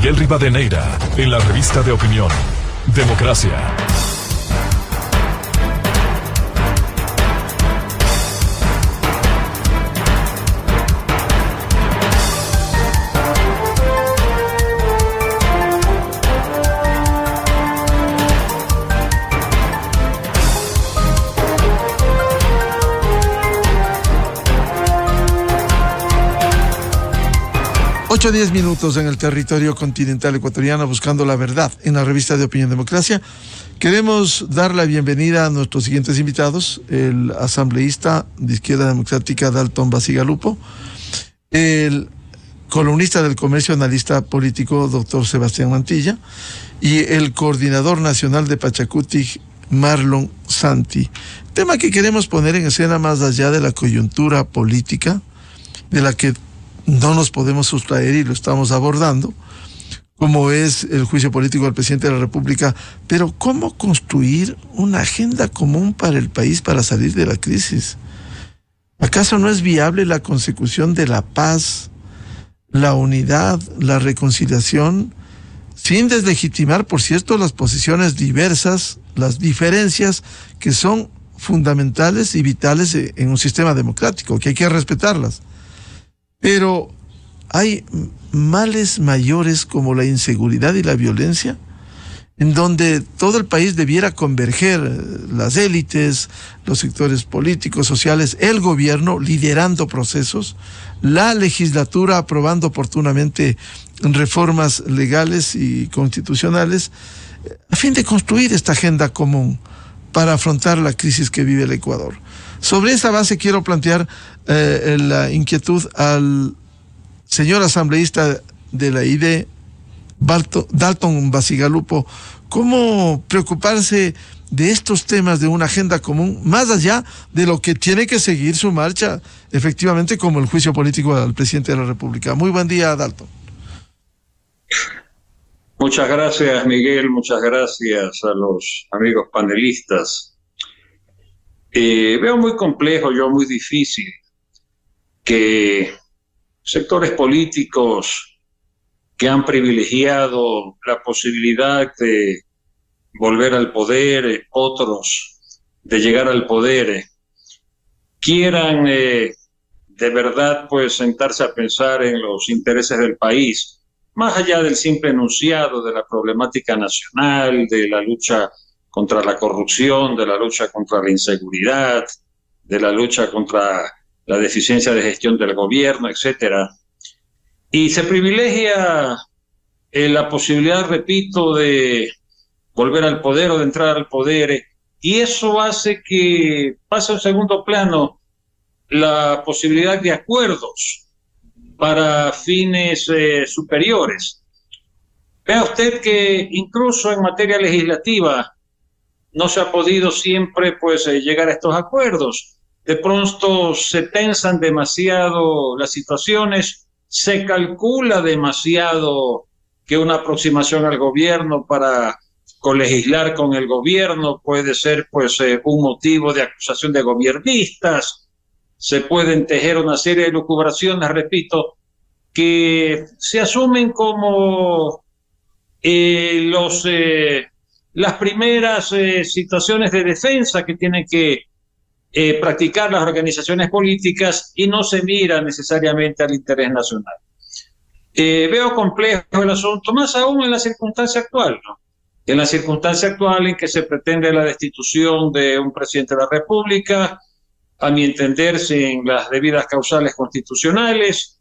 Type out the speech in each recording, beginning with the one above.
Miguel Rivadeneira, en la revista de opinión Democracia. Ocho 10 minutos en el territorio continental ecuatoriano, buscando la verdad en la revista de opinión Democracia. Queremos dar la bienvenida a nuestros siguientes invitados: el asambleísta de Izquierda Democrática Dalton Bacigalupo, el columnista del Comercio, analista político doctor Sebastián Mantilla, y el coordinador nacional de Pachacuti, Marlon Santi. Tema que queremos poner en escena más allá de la coyuntura política, de la que no nos podemos sustraer, y lo estamos abordando, como es el juicio político del presidente de la República. Pero ¿cómo construir una agenda común para el país para salir de la crisis? ¿Acaso no es viable la consecución de la paz, la unidad, la reconciliación, sin deslegitimar, por cierto, las posiciones diversas, las diferencias que son fundamentales y vitales en un sistema democrático, que hay que respetarlas? Pero hay males mayores como la inseguridad y la violencia, en donde todo el país debiera converger, las élites, los sectores políticos, sociales, el gobierno liderando procesos, la legislatura aprobando oportunamente reformas legales y constitucionales, a fin de construir esta agenda común para afrontar la crisis que vive el Ecuador. Sobre esa base quiero plantear la inquietud al señor asambleísta de la ID, Dalton Bacigalupo. ¿Cómo preocuparse de estos temas de una agenda común, más allá de lo que tiene que seguir su marcha, efectivamente, como el juicio político al presidente de la República? Muy buen día, Dalton. Muchas gracias, Miguel. Muchas gracias a los amigos panelistas. Veo muy complejo, muy difícil, que sectores políticos que han privilegiado la posibilidad de volver al poder, otros de llegar al poder, quieran de verdad pues sentarse a pensar en los intereses del país, más allá del simple enunciado de la problemática nacional, de la lucha contra la corrupción, de la lucha contra la inseguridad, de la lucha contra la deficiencia de gestión del gobierno, etcétera. Y se privilegia la posibilidad, repito, de volver al poder o de entrar al poder, y eso hace que pase a un segundo plano la posibilidad de acuerdos para fines superiores. Vea usted que incluso en materia legislativa no se ha podido siempre pues llegar a estos acuerdos. De pronto se tensan demasiado las situaciones, se calcula demasiado que una aproximación al gobierno para colegislar con el gobierno puede ser pues un motivo de acusación de gobiernistas. Se pueden tejer una serie de lucubraciones, repito, que se asumen como las primeras situaciones de defensa que tienen que practicar las organizaciones políticas, y no se mira necesariamente al interés nacional. Veo complejo el asunto, más aún en la circunstancia actual, ¿no? En la circunstancia actual en que se pretende la destitución de un presidente de la República, a mi entender, sin las debidas causales constitucionales,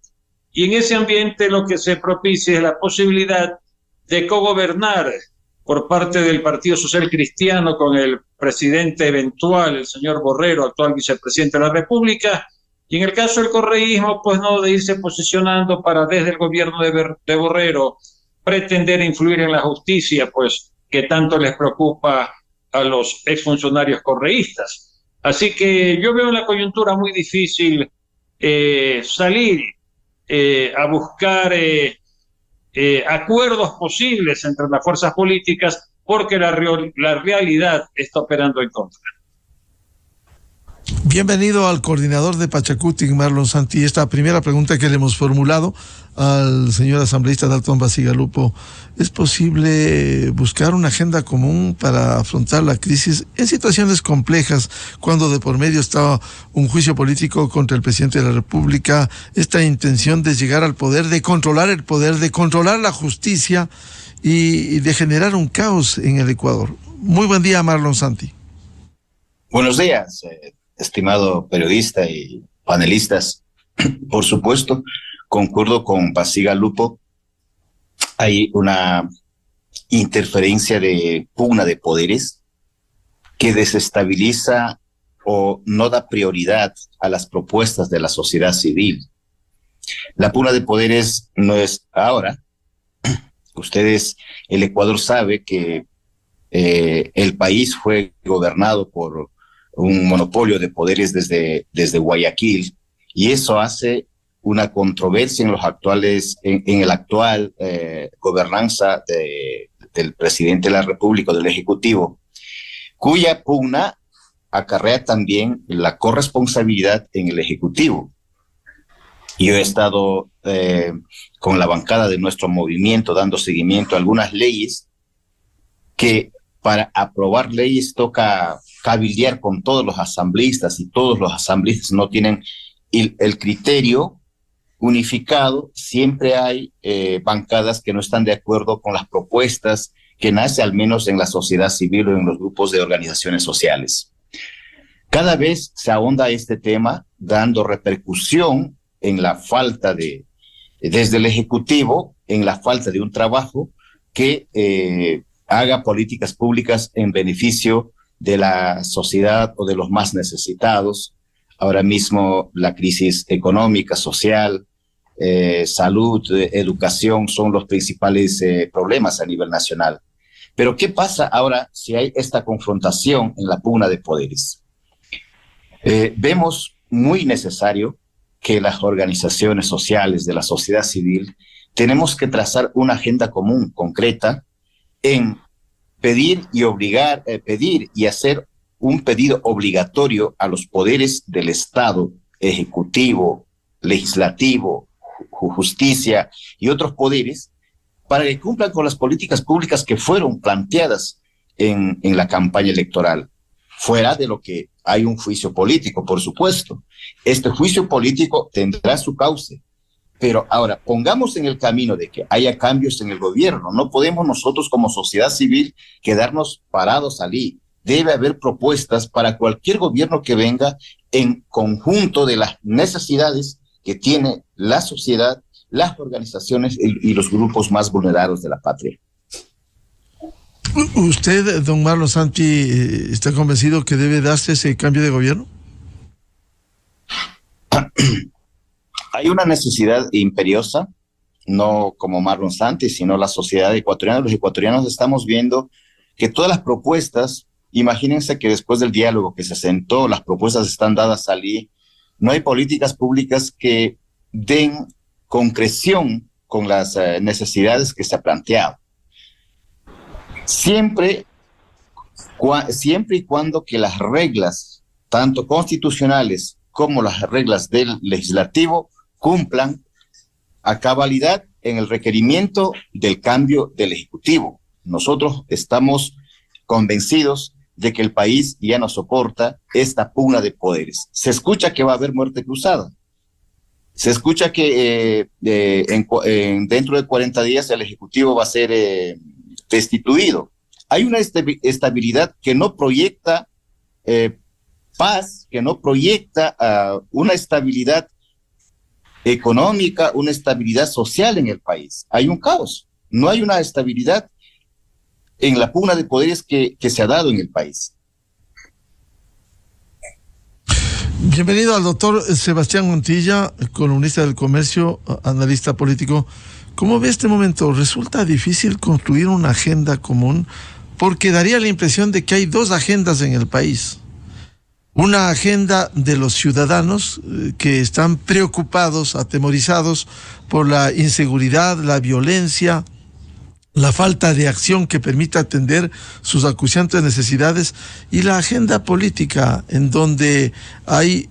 y en ese ambiente lo que se propicia es la posibilidad de cogobernar por parte del Partido Social Cristiano con el presidente eventual, el señor Borrero, actual vicepresidente de la República, y en el caso del correísmo, pues no, de irse posicionando para desde el gobierno de Borrero pretender influir en la justicia, pues que tanto les preocupa a los exfuncionarios correístas. Así que yo veo en la coyuntura muy difícil salir a buscar acuerdos posibles entre las fuerzas políticas, porque la realidad está operando en contra. Bienvenido al coordinador de Pachacutic, Marlon Santi. Esta primera pregunta que le hemos formulado al señor asambleísta Dalton Bacigalupo: ¿es posible buscar una agenda común para afrontar la crisis en situaciones complejas, cuando de por medio está un juicio político contra el presidente de la República, esta intención de llegar al poder, de controlar el poder, de controlar la justicia y de generar un caos en el Ecuador? Muy buen día, Marlon Santi. Buenos días, estimado periodista y panelistas. Por supuesto, concuerdo con Bacigalupo. Hay una interferencia de pugna de poderes que desestabiliza o no da prioridad a las propuestas de la sociedad civil. La pugna de poderes no es ahora. El Ecuador sabe que el país fue gobernado por un monopolio de poderes desde Guayaquil, y eso hace una controversia en el actual gobernanza del presidente de la República, del Ejecutivo, cuya pugna acarrea también la corresponsabilidad en el Ejecutivo. Yo he estado con la bancada de nuestro movimiento dando seguimiento a algunas leyes que, para aprobar leyes, toca cabildear con todos los asambleístas, y todos los asambleístas no tienen el criterio unificado. Siempre hay bancadas que no están de acuerdo con las propuestas que nace al menos en la sociedad civil o en los grupos de organizaciones sociales. Cada vez se ahonda este tema, dando repercusión en la falta desde el Ejecutivo, en la falta de un trabajo que haga políticas públicas en beneficio de la sociedad o de los más necesitados. Ahora mismo la crisis económica, social, salud, educación son los principales problemas a nivel nacional. Pero ¿qué pasa ahora si hay esta confrontación en la pugna de poderes? Vemos muy necesario que las organizaciones sociales de la sociedad civil tenemos que trazar una agenda común, concreta, en pedir y hacer un pedido obligatorio a los poderes del Estado, ejecutivo, legislativo, justicia y otros poderes, para que cumplan con las políticas públicas que fueron planteadas en la campaña electoral. Fuera de lo que hay un juicio político, por supuesto. Este juicio político tendrá su cauce. Pero ahora, pongamos en el camino de que haya cambios en el gobierno. No podemos nosotros como sociedad civil quedarnos parados allí. Debe haber propuestas para cualquier gobierno que venga en conjunto de las necesidades que tiene la sociedad, las organizaciones y los grupos más vulnerados de la patria. ¿Usted, don Marlon Santi, está convencido que debe darse ese cambio de gobierno? Hay una necesidad imperiosa, no como Marlon Santi, sino la sociedad ecuatoriana. Los ecuatorianos estamos viendo que todas las propuestas, imagínense que después del diálogo que se sentó, las propuestas están dadas allí. No hay políticas públicas que den concreción con las necesidades que se ha planteado. Siempre y cuando que las reglas, tanto constitucionales como las reglas del legislativo, cumplan a cabalidad en el requerimiento del cambio del Ejecutivo. Nosotros estamos convencidos de que el país ya no soporta esta pugna de poderes. Se escucha que va a haber muerte cruzada. Se escucha que dentro de 40 días el Ejecutivo va a ser destituido. Hay una estabilidad que no proyecta paz, que no proyecta una estabilidad económica, una estabilidad social en el país. Hay un caos, no hay una estabilidad en la pugna de poderes que se ha dado en el país. Bienvenido al doctor Sebastián Montilla, columnista del Comercio, analista político. ¿Cómo ve este momento? ¿Resulta difícil construir una agenda común? Porque daría la impresión de que hay dos agendas en el país. Una agenda de los ciudadanos que están preocupados, atemorizados por la inseguridad, la violencia, la falta de acción que permita atender sus acuciantes necesidades y la agenda política en donde hay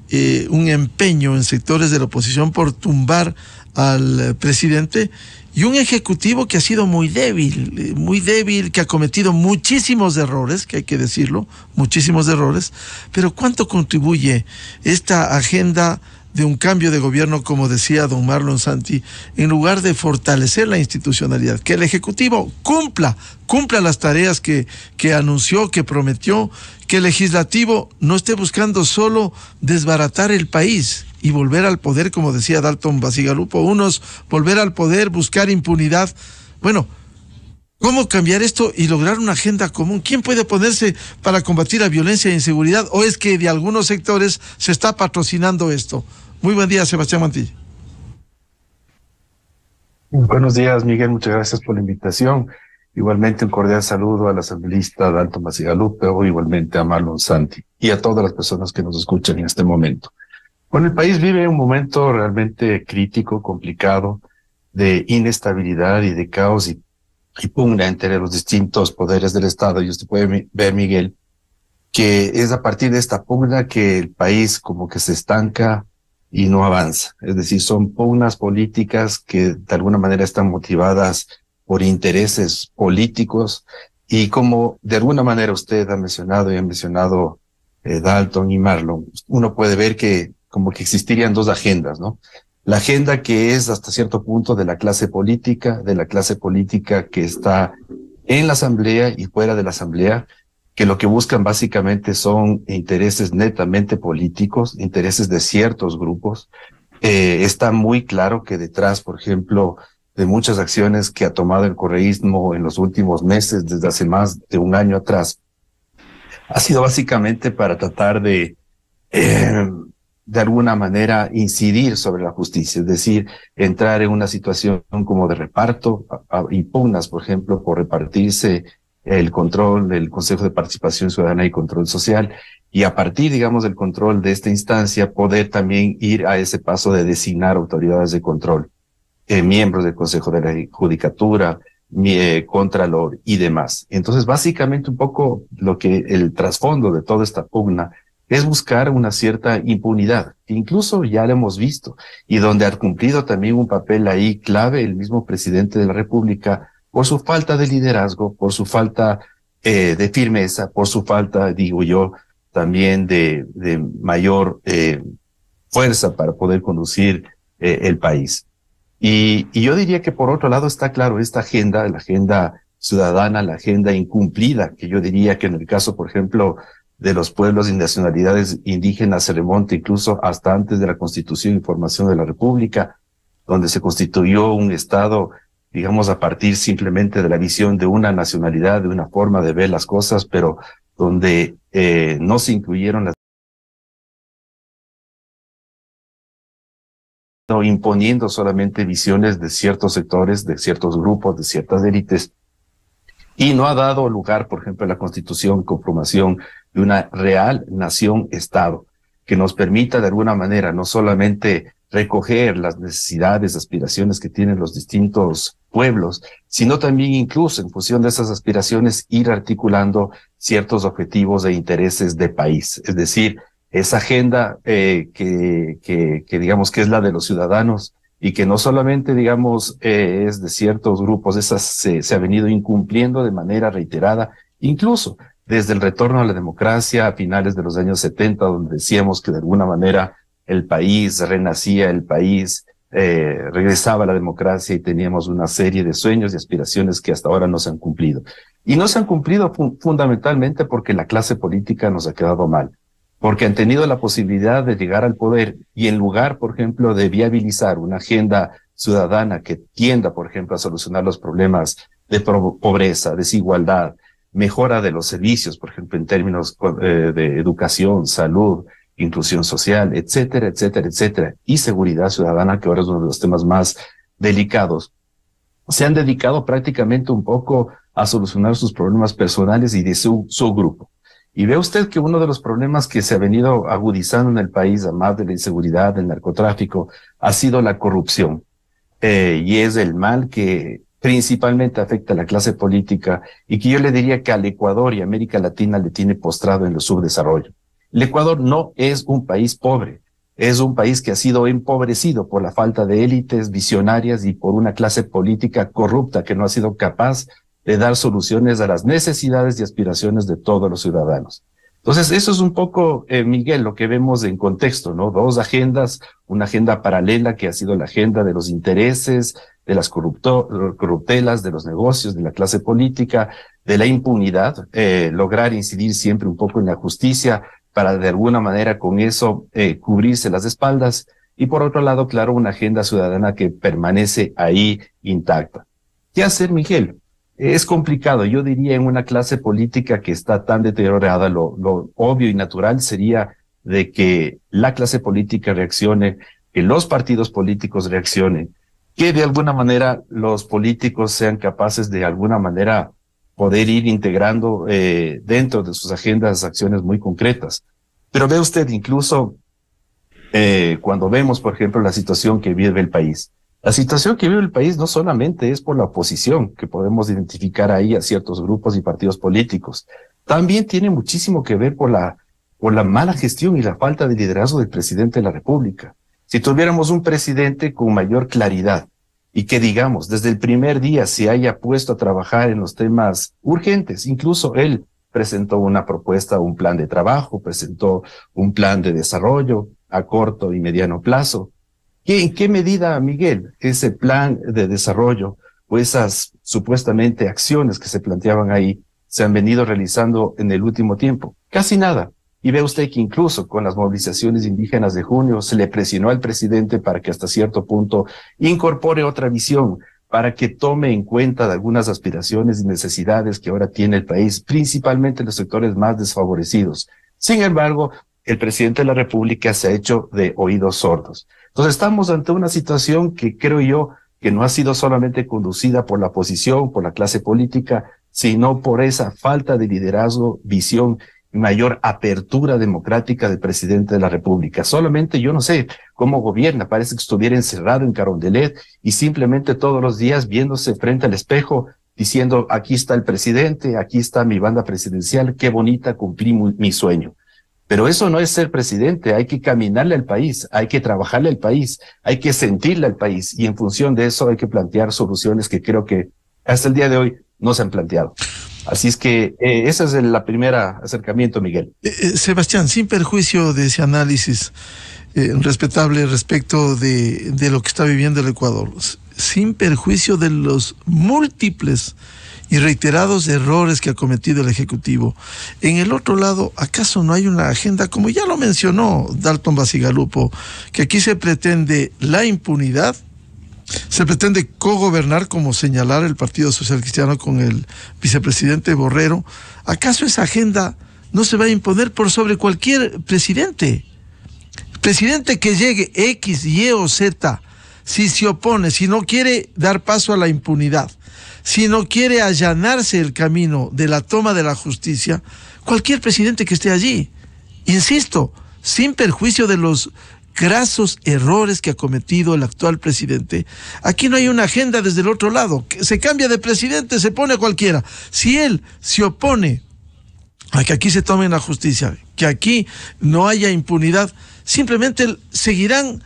un empeño en sectores de la oposición por tumbar al presidente y un ejecutivo que ha sido muy débil, que ha cometido muchísimos errores, que hay que decirlo, muchísimos errores, pero ¿cuánto contribuye esta agenda de un cambio de gobierno, como decía don Marlon Santi, en lugar de fortalecer la institucionalidad, que el Ejecutivo cumpla las tareas que anunció, que prometió, que el Legislativo no esté buscando solo desbaratar el país y volver al poder, como decía Dalton Bacigalupo, unos volver al poder, buscar impunidad? Bueno, ¿cómo cambiar esto y lograr una agenda común? ¿Quién puede ponerse para combatir la violencia e inseguridad? ¿O es que de algunos sectores se está patrocinando esto? Muy buen día, Sebastián Mantilla. Buenos días, Miguel. Muchas gracias por la invitación. Igualmente un cordial saludo al asambleísta Dalton Bacigalupo, o igualmente a Marlon Santi y a todas las personas que nos escuchan en este momento. Bueno, el país vive un momento realmente crítico, complicado, de inestabilidad y de caos y pugna entre los distintos poderes del Estado. Y usted puede ver, Miguel, que es a partir de esta pugna que el país como que se estanca y no avanza. Es decir, son pugnas políticas que de alguna manera están motivadas por intereses políticos y como de alguna manera usted ha mencionado y ha mencionado Dalton y Marlon, uno puede ver que como que existirían dos agendas, ¿no? La agenda que es hasta cierto punto de la clase política que está en la asamblea y fuera de la asamblea, que lo que buscan básicamente son intereses netamente políticos, intereses de ciertos grupos. Está muy claro que detrás, por ejemplo, de muchas acciones que ha tomado el correísmo en los últimos meses, desde hace más de un año atrás, ha sido básicamente para tratar de alguna manera incidir sobre la justicia, es decir, entrar en una situación como de reparto, impugnas, por ejemplo, por repartirse el control del Consejo de Participación Ciudadana y Control Social, y a partir, digamos, del control de esta instancia, poder también ir a ese paso de designar autoridades de control, miembros del Consejo de la Judicatura, Contralor y demás. Entonces, básicamente un poco lo que el trasfondo de toda esta pugna es buscar una cierta impunidad, que incluso ya lo hemos visto, y donde ha cumplido también un papel ahí clave el mismo presidente de la República, por su falta de liderazgo, por su falta de firmeza, por su falta, digo yo, también de mayor fuerza para poder conducir el país. Y yo diría que por otro lado está claro esta agenda, la agenda ciudadana, la agenda incumplida, que yo diría que en el caso, por ejemplo, de los pueblos y nacionalidades indígenas se remonta incluso hasta antes de la Constitución y formación de la República, donde se constituyó un Estado, digamos, a partir simplemente de la visión de una nacionalidad, de una forma de ver las cosas, pero donde no se incluyeron las imponiendo solamente visiones de ciertos sectores, de ciertos grupos, de ciertas élites, y no ha dado lugar, por ejemplo, a la Constitución con formación de una real nación-Estado, que nos permita de alguna manera no solamente recoger las necesidades, aspiraciones que tienen los distintos pueblos, sino también incluso en función de esas aspiraciones ir articulando ciertos objetivos e intereses de país. Es decir, esa agenda que digamos que es la de los ciudadanos y que no solamente digamos es de ciertos grupos, esa se ha venido incumpliendo de manera reiterada, incluso desde el retorno a la democracia a finales de los años 70, donde decíamos que de alguna manera el país renacía, el país regresaba a la democracia y teníamos una serie de sueños y aspiraciones que hasta ahora no se han cumplido. Y no se han cumplido fundamentalmente porque la clase política nos ha quedado mal, porque han tenido la posibilidad de llegar al poder y en lugar, por ejemplo, de viabilizar una agenda ciudadana que tienda, por ejemplo, a solucionar los problemas de pobreza, desigualdad, mejora de los servicios, por ejemplo, en términos de educación, salud, inclusión social, etcétera, etcétera, etcétera, y seguridad ciudadana, que ahora es uno de los temas más delicados, se han dedicado prácticamente un poco a solucionar sus problemas personales y de su grupo. Y ve usted que uno de los problemas que se ha venido agudizando en el país, además de la inseguridad, del narcotráfico, ha sido la corrupción. Y es el mal que principalmente afecta a la clase política y que yo le diría que al Ecuador y América Latina le tiene postrado en el subdesarrollo. El Ecuador no es un país pobre, es un país que ha sido empobrecido por la falta de élites visionarias y por una clase política corrupta que no ha sido capaz de dar soluciones a las necesidades y aspiraciones de todos los ciudadanos. Entonces, eso es un poco, Miguel, lo que vemos en contexto, ¿no? Dos agendas, una agenda paralela que ha sido la agenda de los intereses, de las corruptelas, de los negocios, de la clase política, de la impunidad, lograr incidir siempre un poco en la justicia para de alguna manera con eso cubrirse las espaldas. Y por otro lado, claro, una agenda ciudadana que permanece ahí intacta. ¿Qué hacer, Miguel? Es complicado. Yo diría en una clase política que está tan deteriorada, lo obvio y natural sería de que la clase política reaccione, que los partidos políticos reaccionen, que de alguna manera los políticos sean capaces de alguna manera poder ir integrando dentro de sus agendas acciones muy concretas. Pero ve usted, incluso cuando vemos, por ejemplo, la situación que vive el país. La situación que vive el país no solamente es por la oposición, que podemos identificar ahí a ciertos grupos y partidos políticos. También tiene muchísimo que ver por la mala gestión y la falta de liderazgo del presidente de la República. Si tuviéramos un presidente con mayor claridad y que, digamos, desde el primer día se haya puesto a trabajar en los temas urgentes, incluso él presentó una propuesta, un plan de trabajo, presentó un plan de desarrollo a corto y mediano plazo. ¿En qué medida, Miguel, ese plan de desarrollo o esas supuestamente acciones que se planteaban ahí se han venido realizando en el último tiempo? Casi nada. Y ve usted que incluso con las movilizaciones indígenas de junio se le presionó al presidente para que hasta cierto punto incorpore otra visión, para que tome en cuenta de algunas aspiraciones y necesidades que ahora tiene el país, principalmente en los sectores más desfavorecidos. Sin embargo, el presidente de la República se ha hecho de oídos sordos. Entonces estamos ante una situación que creo yo que no ha sido solamente conducida por la oposición, por la clase política, sino por esa falta de liderazgo, visión y mayor apertura democrática del presidente de la República. Solamente yo no sé cómo gobierna, parece que estuviera encerrado en Carondelet y simplemente todos los días viéndose frente al espejo diciendo, aquí está el presidente, aquí está mi banda presidencial, qué bonita, cumplí mi sueño. Pero eso no es ser presidente, hay que caminarle al país, hay que trabajarle al país, hay que sentirle al país y en función de eso hay que plantear soluciones que creo que hasta el día de hoy no se han planteado. Así es que ese es el primera acercamiento, Miguel. Sebastián, sin perjuicio de ese análisis respetable respecto de lo que está viviendo el Ecuador, sin perjuicio de los múltiples y reiterados errores que ha cometido el Ejecutivo. En el otro lado, ¿acaso no hay una agenda, como ya lo mencionó Dalton Bacigalupo, que aquí se pretende la impunidad, se pretende cogobernar, como señalar el Partido Social Cristiano con el vicepresidente Borrero? ¿Acaso esa agenda no se va a imponer por sobre cualquier presidente? Presidente que llegue X, Y o Z, si se opone, si no quiere dar paso a la impunidad, si no quiere allanarse el camino de la toma de la justicia, cualquier presidente que esté allí, insisto, sin perjuicio de los grasos errores que ha cometido el actual presidente, aquí no hay una agenda desde el otro lado. Se cambia de presidente, se pone cualquiera. Si él se opone a que aquí se tome la justicia, que aquí no haya impunidad, simplemente seguirán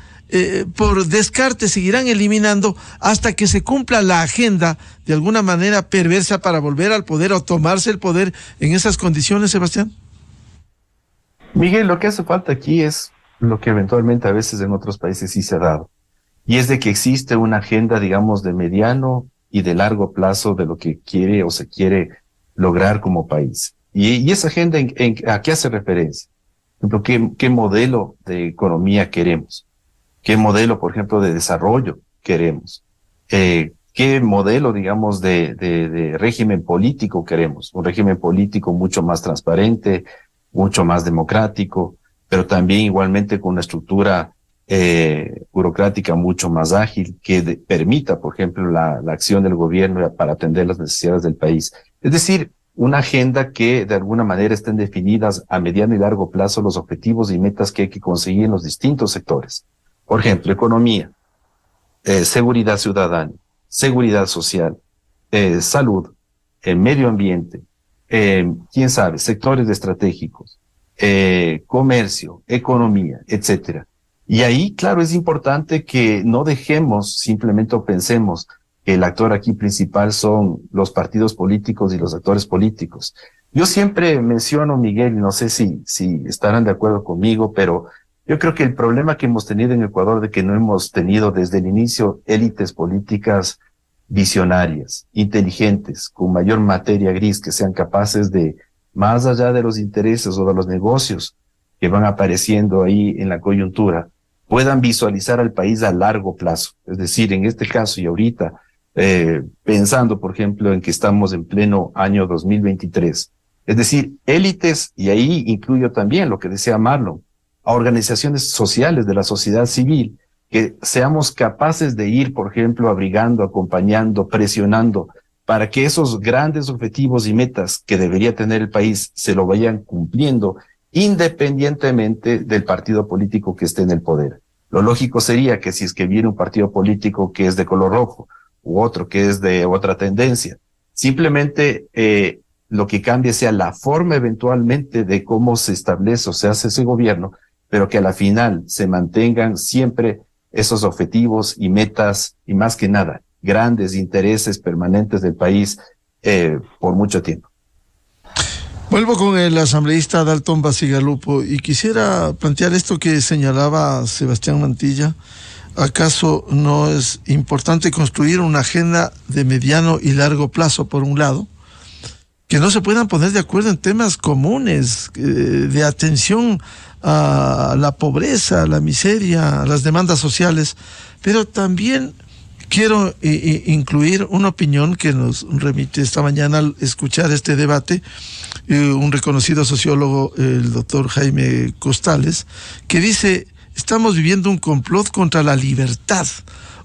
por descarte, seguirán eliminando hasta que se cumpla la agenda de alguna manera perversa para volver al poder o tomarse el poder en esas condiciones, Sebastián. Miguel, lo que hace falta aquí es lo que eventualmente a veces en otros países sí se ha dado, y es de que existe una agenda, digamos, de mediano y de largo plazo de lo que quiere o se quiere lograr como país. Y esa agenda, ¿a qué hace referencia? Por ejemplo, ¿qué modelo de economía queremos? ¿Qué modelo, por ejemplo, de desarrollo queremos? ¿Qué modelo, digamos, de régimen político queremos? Un régimen político mucho más transparente, mucho más democrático, pero también igualmente con una estructura burocrática mucho más ágil que permita, por ejemplo, la acción del gobierno para atender las necesidades del país. Es decir, una agenda que de alguna manera estén definidas a mediano y largo plazo los objetivos y metas que hay que conseguir en los distintos sectores. Por ejemplo, economía, seguridad ciudadana, seguridad social, salud, medio ambiente, quién sabe, sectores estratégicos, comercio, economía, etcétera. Y ahí, claro, es importante que no dejemos simplemente o pensemos que el actor aquí principal son los partidos políticos y los actores políticos. Yo siempre menciono, Miguel, y no sé si estarán de acuerdo conmigo, pero yo creo que el problema que hemos tenido en Ecuador de que no hemos tenido desde el inicio élites políticas visionarias, inteligentes, con mayor materia gris, que sean capaces de, más allá de los intereses o de los negocios que van apareciendo ahí en la coyuntura, puedan visualizar al país a largo plazo. Es decir, en este caso y ahorita, pensando, por ejemplo, en que estamos en pleno año 2023. Es decir, élites, y ahí incluyo también lo que decía Marlon, a organizaciones sociales de la sociedad civil, que seamos capaces de ir, por ejemplo, abrigando, acompañando, presionando, para que esos grandes objetivos y metas que debería tener el país se lo vayan cumpliendo, independientemente del partido político que esté en el poder. Lo lógico sería que si es que viene un partido político que es de color rojo u otro que es de otra tendencia, simplemente lo que cambie sea la forma eventualmente de cómo se establece o se hace ese gobierno, pero que a la final se mantengan siempre esos objetivos y metas y más que nada, grandes intereses permanentes del país por mucho tiempo. Vuelvo con el asambleísta Dalton Bacigalupo y quisiera plantear esto que señalaba Sebastián Mantilla. ¿Acaso no es importante construir una agenda de mediano y largo plazo, por un lado, que no se puedan poner de acuerdo en temas comunes de atención a la pobreza, a la miseria, a las demandas sociales, pero también quiero incluir una opinión que nos remite esta mañana al escuchar este debate, un reconocido sociólogo, el doctor Jaime Costales, que dice: estamos viviendo un complot contra la libertad,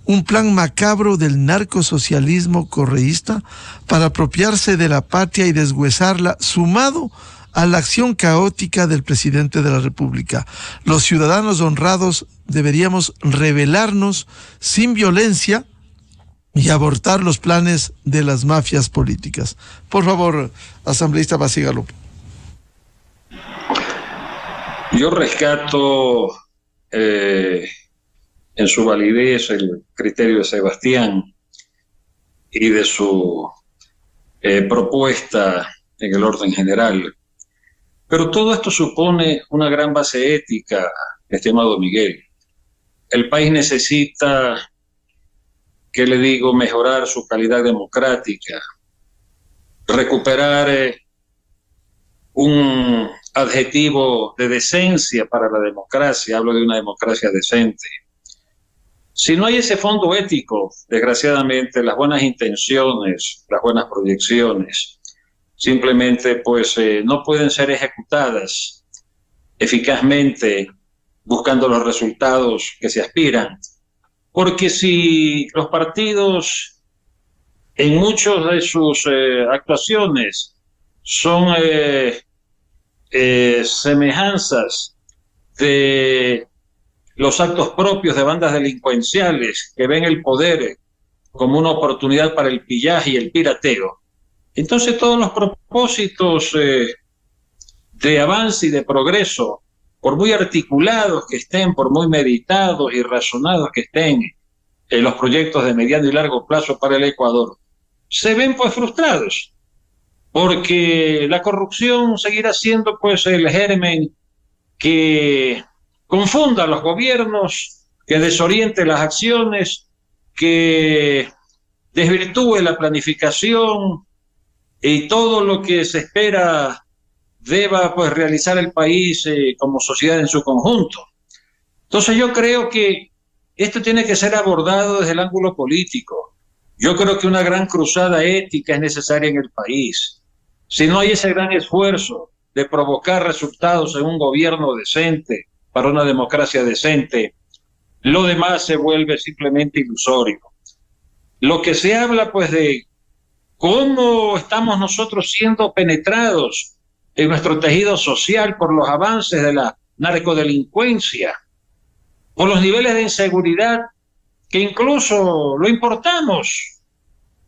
un plan macabro del narcosocialismo correísta para apropiarse de la patria y deshuesarla, sumado a la acción caótica del presidente de la República. Los ciudadanos honrados deberíamos rebelarnos sin violencia y abortar los planes de las mafias políticas. Por favor, asambleísta Bacigalupo. Yo rescato en su validez el criterio de Sebastián y de su propuesta en el orden general. Pero todo esto supone una gran base ética, estimado Miguel. El país necesita, ¿qué le digo?, mejorar su calidad democrática, recuperar un adjetivo de decencia para la democracia. Hablo de una democracia decente. Si no hay ese fondo ético, desgraciadamente las buenas intenciones, las buenas proyecciones, simplemente pues no pueden ser ejecutadas eficazmente buscando los resultados que se aspiran. Porque si los partidos en muchas de sus actuaciones son semejanzas de los actos propios de bandas delincuenciales que ven el poder como una oportunidad para el pillaje y el pirateo, entonces todos los propósitos de avance y de progreso, por muy articulados que estén, por muy meditados y razonados que estén en los proyectos de mediano y largo plazo para el Ecuador, se ven pues frustrados, porque la corrupción seguirá siendo pues el germen que confunda a los gobiernos, que desoriente las acciones, que desvirtúe la planificación y todo lo que se espera deba pues realizar el país como sociedad en su conjunto. Entonces yo creo que esto tiene que ser abordado desde el ángulo político. Yo creo que una gran cruzada ética es necesaria en el país. Si no hay ese gran esfuerzo de provocar resultados en un gobierno decente, para una democracia decente, lo demás se vuelve simplemente ilusorio. Lo que se habla pues de cómo estamos nosotros siendo penetrados en nuestro tejido social por los avances de la narcodelincuencia, por los niveles de inseguridad que incluso lo importamos,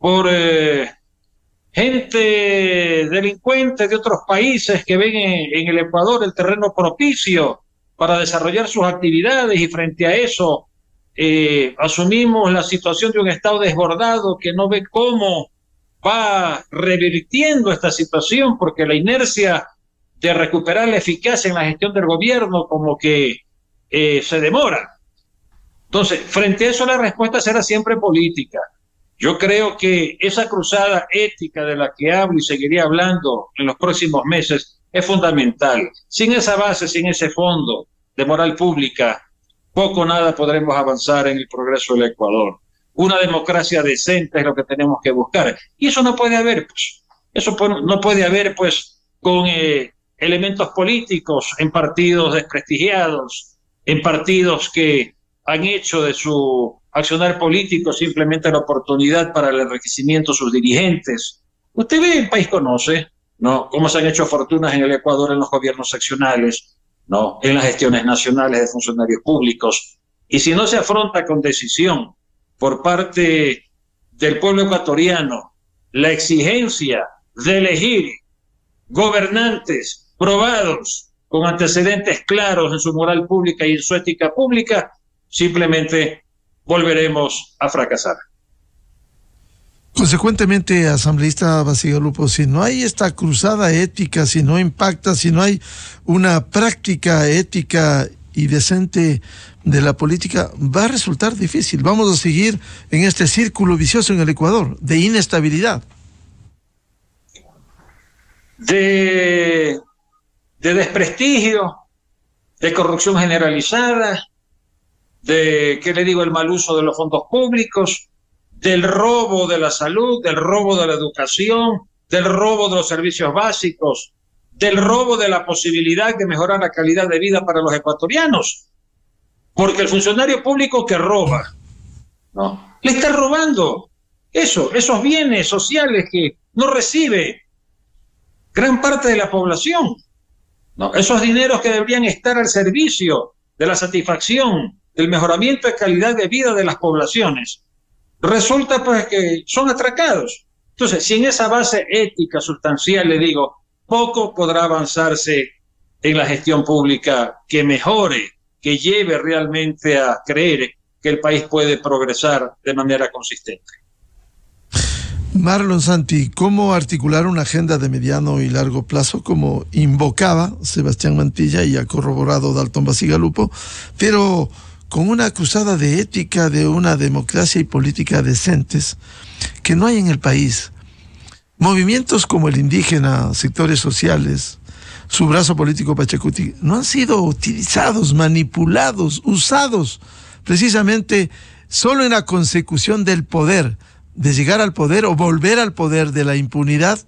por gente delincuente de otros países que ven en el Ecuador el terreno propicio para desarrollar sus actividades, y frente a eso asumimos la situación de un Estado desbordado que no ve cómo va revirtiendo esta situación, porque la inercia de recuperar la eficacia en la gestión del gobierno como que se demora. Entonces, frente a eso la respuesta será siempre política. Yo creo que esa cruzada ética de la que hablo y seguiré hablando en los próximos meses es fundamental. Sin esa base, sin ese fondo de moral pública, poco o nada podremos avanzar en el progreso del Ecuador. Una democracia decente es lo que tenemos que buscar. Y eso no puede haber, pues. Eso no puede haber, pues, con elementos políticos en partidos desprestigiados, en partidos que han hecho de su accionar político simplemente la oportunidad para el enriquecimiento de sus dirigentes. Usted ve, el país conoce, ¿no?, cómo se han hecho fortunas en el Ecuador en los gobiernos seccionales, ¿no?, en las gestiones nacionales de funcionarios públicos. Y si no se afronta con decisión por parte del pueblo ecuatoriano la exigencia de elegir gobernantes probados con antecedentes claros en su moral pública y en su ética pública, simplemente volveremos a fracasar. Consecuentemente, asambleísta Bacigalupo, si no hay esta cruzada ética, si no impacta, si no hay una práctica ética y decente de la política, va a resultar difícil. Vamos a seguir en este círculo vicioso en el Ecuador de inestabilidad, de desprestigio, de corrupción generalizada, de, ¿qué le digo?, el mal uso de los fondos públicos, del robo de la salud, del robo de la educación, del robo de los servicios básicos, del robo de la posibilidad de mejorar la calidad de vida para los ecuatorianos. Porque el funcionario público que roba, ¿no?, le está robando esos bienes sociales que no recibe gran parte de la población, ¿no?, esos dineros que deberían estar al servicio de la satisfacción, del mejoramiento de calidad de vida de las poblaciones. Resulta pues que son atracados. Entonces, sin esa base ética sustancial, le digo, poco podrá avanzarse en la gestión pública que mejore, que lleve realmente a creer que el país puede progresar de manera consistente. Marlon Santi, ¿cómo articular una agenda de mediano y largo plazo como invocaba Sebastián Mantilla y ha corroborado Dalton Bacigalupo, pero con una cruzada de ética, de una democracia y política decentes que no hay en el país? Movimientos como el indígena, sectores sociales, su brazo político Pachacuti, no han sido utilizados, manipulados, usados precisamente solo en la consecución del poder, de llegar al poder o volver al poder, de la impunidad,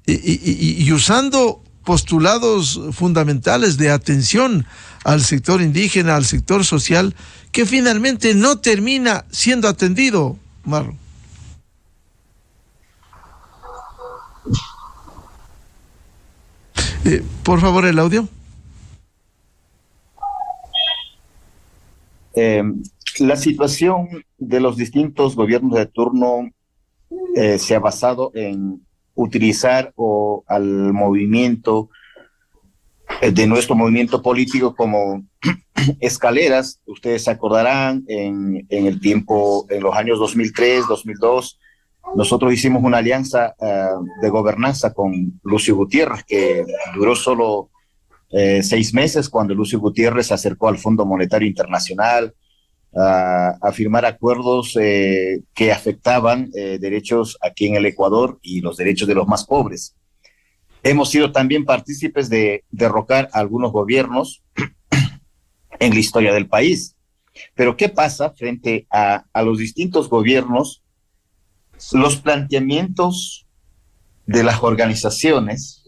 y usando postulados fundamentales de atención al sector indígena, al sector social, que finalmente no termina siendo atendido, Marlon. Por favor, el audio. La situación de los distintos gobiernos de turno se ha basado en utilizar al movimiento de nuestro movimiento político como escaleras. Ustedes se acordarán, en el tiempo, en los años 2003, 2002, nosotros hicimos una alianza de gobernanza con Lucio Gutiérrez, que duró solo 6 meses, cuando Lucio Gutiérrez se acercó al Fondo Monetario Internacional a firmar acuerdos que afectaban derechos aquí en el Ecuador y los derechos de los más pobres. Hemos sido también partícipes de derrocar a algunos gobiernos en la historia del país. Pero ¿qué pasa frente a los distintos gobiernos? Los planteamientos de las organizaciones,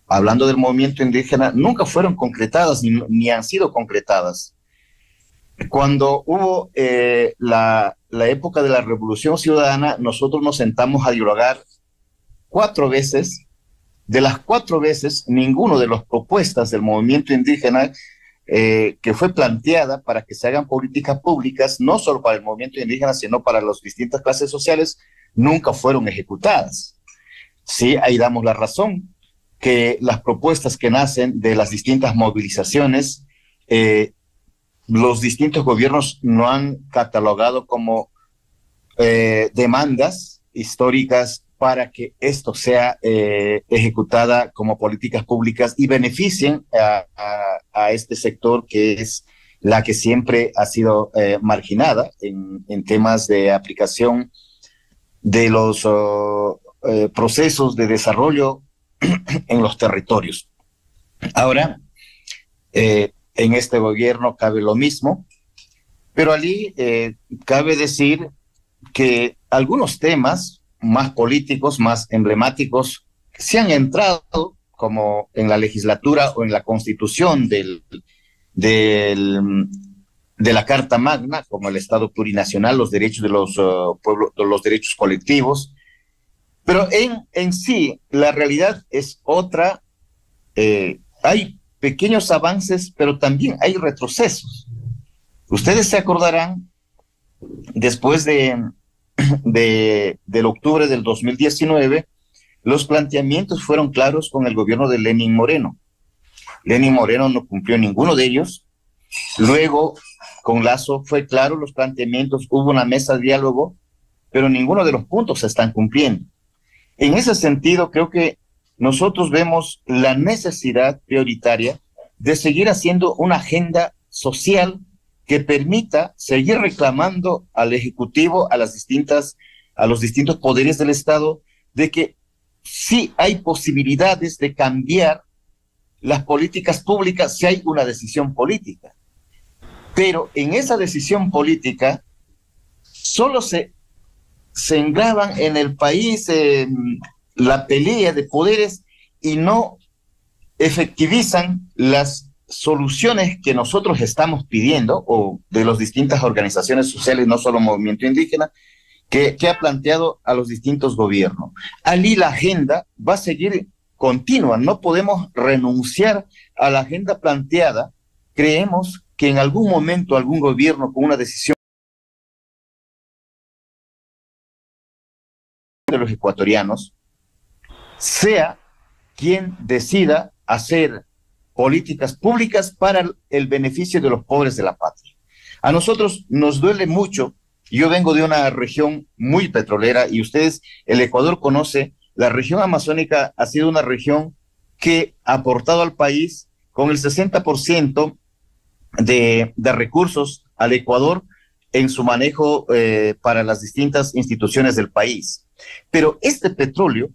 hablando del movimiento indígena, nunca fueron concretadas ni han sido concretadas. Cuando hubo la época de la Revolución Ciudadana, nosotros nos sentamos a dialogar 4 veces. De las 4 veces, ninguno de las propuestas del movimiento indígena que fue planteada para que se hagan políticas públicas, no solo para el movimiento indígena, sino para las distintas clases sociales, nunca fueron ejecutadas. Sí, ahí damos la razón, que las propuestas que nacen de las distintas movilizaciones, los distintos gobiernos no han catalogado como demandas históricas para que esto sea ejecutada como políticas públicas y beneficien a este sector que es la que siempre ha sido marginada en temas de aplicación de los procesos de desarrollo en los territorios. Ahora, en este gobierno cabe lo mismo, pero allí cabe decir que algunos temas más políticos, más emblemáticos, se han entrado, como en la legislatura o en la constitución de la Carta Magna, como el Estado plurinacional, los derechos de los pueblos, los derechos colectivos, pero en sí la realidad es otra. Hay pequeños avances, pero también hay retrocesos. Ustedes se acordarán, después del octubre del 2019, los planteamientos fueron claros con el gobierno de Lenín Moreno. Lenín Moreno no cumplió ninguno de ellos. Luego, con Lasso fue claro los planteamientos, hubo una mesa de diálogo, pero ninguno de los puntos se están cumpliendo. En ese sentido, creo que nosotros vemos la necesidad prioritaria de seguir haciendo una agenda social que permita seguir reclamando al Ejecutivo, a los distintos poderes del Estado, de que sí hay posibilidades de cambiar las políticas públicas si hay una decisión política. Pero en esa decisión política solo se engravan en el país la pelea de poderes y no efectivizan las soluciones que nosotros estamos pidiendo, o de las distintas organizaciones sociales, no solo Movimiento Indígena, que ha planteado a los distintos gobiernos. Allí la agenda va a seguir continua, no podemos renunciar a la agenda planteada. Creemos que en algún momento algún gobierno con una decisión de los ecuatorianos sea quien decida hacer políticas públicas para el beneficio de los pobres de la patria. A nosotros nos duele mucho. Yo vengo de una región muy petrolera y ustedes, el Ecuador conoce, la región amazónica ha sido una región que ha aportado al país con el 60% de recursos al Ecuador en su manejo para las distintas instituciones del país. Pero este petróleo,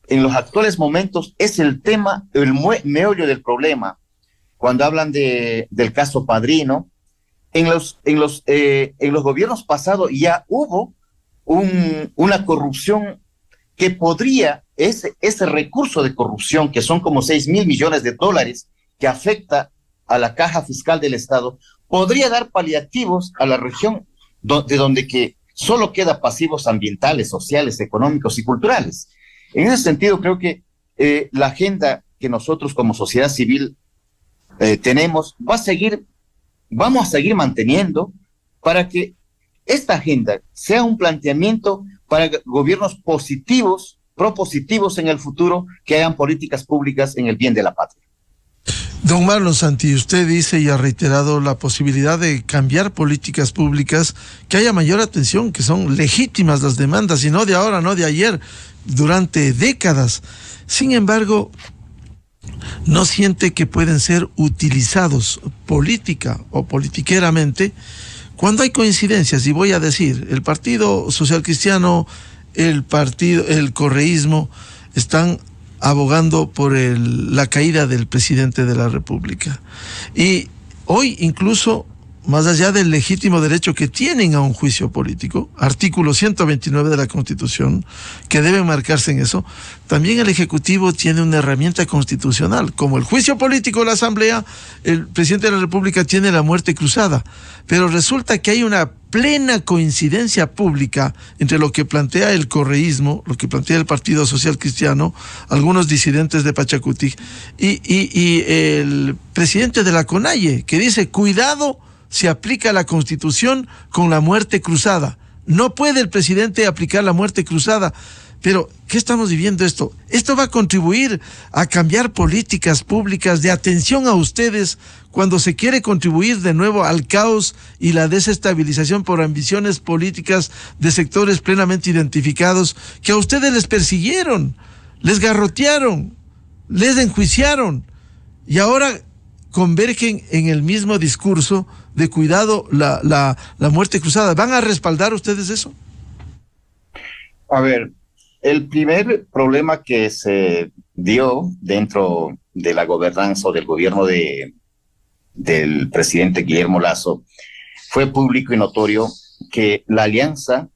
en los actuales momentos, es el tema, el meollo del problema. Cuando hablan del caso Padrino, en los gobiernos pasados ya hubo una corrupción que podría, ese recurso de corrupción, que son como 6,000 millones de dólares, que afecta a la caja fiscal del Estado, podría dar paliativos a la región de donde que solo queda pasivos ambientales, sociales, económicos y culturales. En ese sentido, creo que la agenda que nosotros como sociedad civil tenemos, vamos a seguir manteniendo para que esta agenda sea un planteamiento para gobiernos positivos, propositivos en el futuro, que hagan políticas públicas en el bien de la patria. Don Marlon Santi, usted dice y ha reiterado la posibilidad de cambiar políticas públicas, que haya mayor atención, que son legítimas las demandas, y no de ahora, no de ayer, durante décadas. Sin embargo, ¿no siente que pueden ser utilizados política o politiqueramente cuando hay coincidencias? Y voy a decir, el Partido Social Cristiano, el correísmo, están abogando por la caída del presidente de la República. Y hoy, incluso, más allá del legítimo derecho que tienen a un juicio político, artículo 129 de la Constitución, que debe marcarse en eso, también el Ejecutivo tiene una herramienta constitucional, como el juicio político, la Asamblea, el presidente de la República tiene la muerte cruzada, pero resulta que hay una plena coincidencia pública entre lo que plantea el correísmo, lo que plantea el Partido Social Cristiano, algunos disidentes de Pachacutic, y el presidente de la CONAIE, que dice, cuidado, se aplica la Constitución con la muerte cruzada. No puede el presidente aplicar la muerte cruzada. Pero, ¿qué estamos viviendo esto? Esto va a contribuir a cambiar políticas públicas de atención a ustedes cuando se quiere contribuir de nuevo al caos y la desestabilización por ambiciones políticas de sectores plenamente identificados que a ustedes les persiguieron, les garrotearon, les enjuiciaron y ahora convergen en el mismo discurso de cuidado la muerte cruzada. ¿Van a respaldar ustedes eso? A ver, el primer problema que se dio dentro de la gobernanza o del gobierno del presidente Guillermo Lasso fue público y notorio que la alianza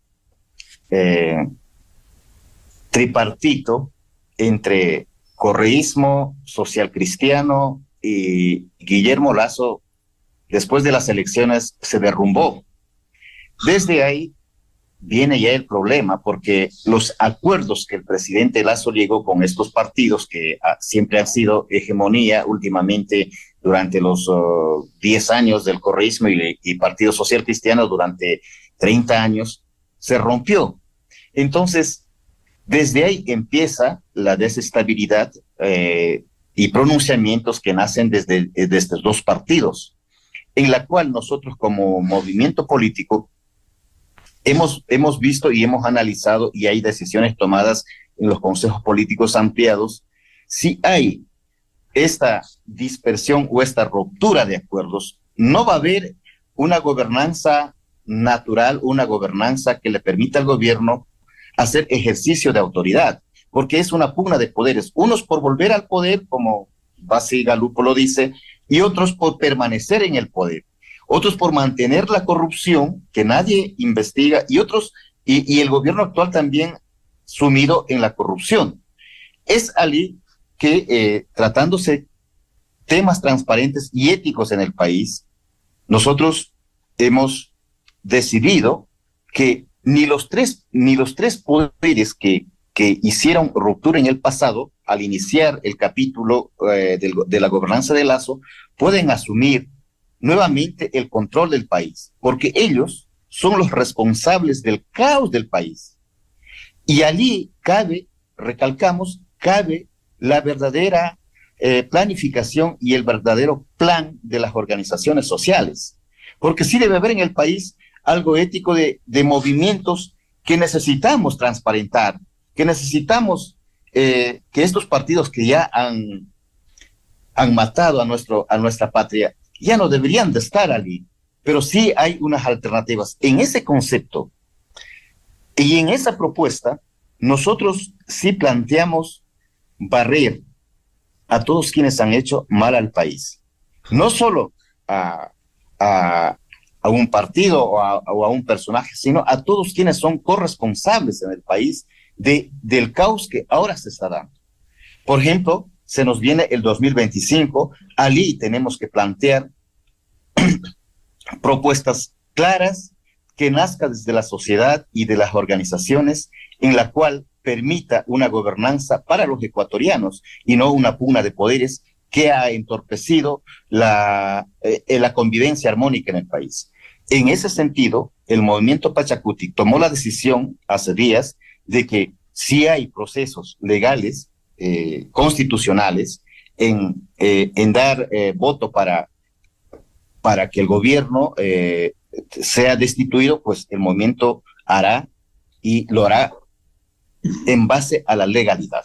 tripartito entre correísmo, social cristiano y Guillermo Lasso después de las elecciones se derrumbó. Desde ahí viene ya el problema, porque los acuerdos que el presidente Lasso llegó con estos partidos que siempre han sido hegemonía últimamente durante los 10 años del correísmo y Partido Social Cristiano durante 30 años, se rompió. Entonces, desde ahí empieza la desestabilidad y pronunciamientos que nacen desde estos dos partidos, en la cual nosotros como movimiento político hemos visto y hemos analizado, y hay decisiones tomadas en los consejos políticos ampliados, si hay esta dispersión o esta ruptura de acuerdos, no va a haber una gobernanza natural, una gobernanza que le permita al gobierno hacer ejercicio de autoridad, porque es una pugna de poderes, unos por volver al poder, como Basiga Lupo lo dice, y otros por permanecer en el poder, otros por mantener la corrupción que nadie investiga, y otros, y el gobierno actual también sumido en la corrupción. Es allí que tratándose temas transparentes y éticos en el país, nosotros hemos decidido que ni los tres poderes que hicieron ruptura en el pasado, al iniciar el capítulo de la gobernanza de Lasso, pueden asumir nuevamente el control del país, porque ellos son los responsables del caos del país. Y allí cabe, recalcamos, cabe la verdadera planificación y el verdadero plan de las organizaciones sociales, porque sí debe haber en el país algo ético de movimientos que necesitamos transparentar, que necesitamos que estos partidos que ya han matado a nuestra patria ya no deberían de estar allí, pero sí hay unas alternativas. En ese concepto y en esa propuesta, nosotros sí planteamos barrer a todos quienes han hecho mal al país, no solo a un partido o a un personaje, sino a todos quienes son corresponsables en el país del caos que ahora se está dando. Por ejemplo, se nos viene el 2025, allí tenemos que plantear propuestas claras que nazcan desde la sociedad y de las organizaciones, en la cual permita una gobernanza para los ecuatorianos y no una pugna de poderes que ha entorpecido la convivencia armónica en el país. En ese sentido, el movimiento Pachacuti tomó la decisión hace días de que si hay procesos legales, constitucionales, en dar voto para que el gobierno sea destituido, pues el movimiento hará y lo hará en base a la legalidad.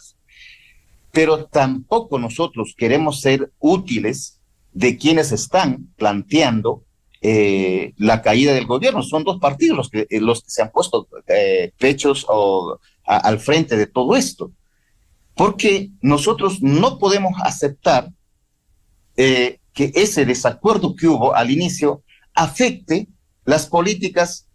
Pero tampoco nosotros queremos ser útiles de quienes están planteando la caída del gobierno. Son dos partidos los que se han puesto pechos al frente de todo esto, porque nosotros no podemos aceptar que ese desacuerdo que hubo al inicio afecte las políticas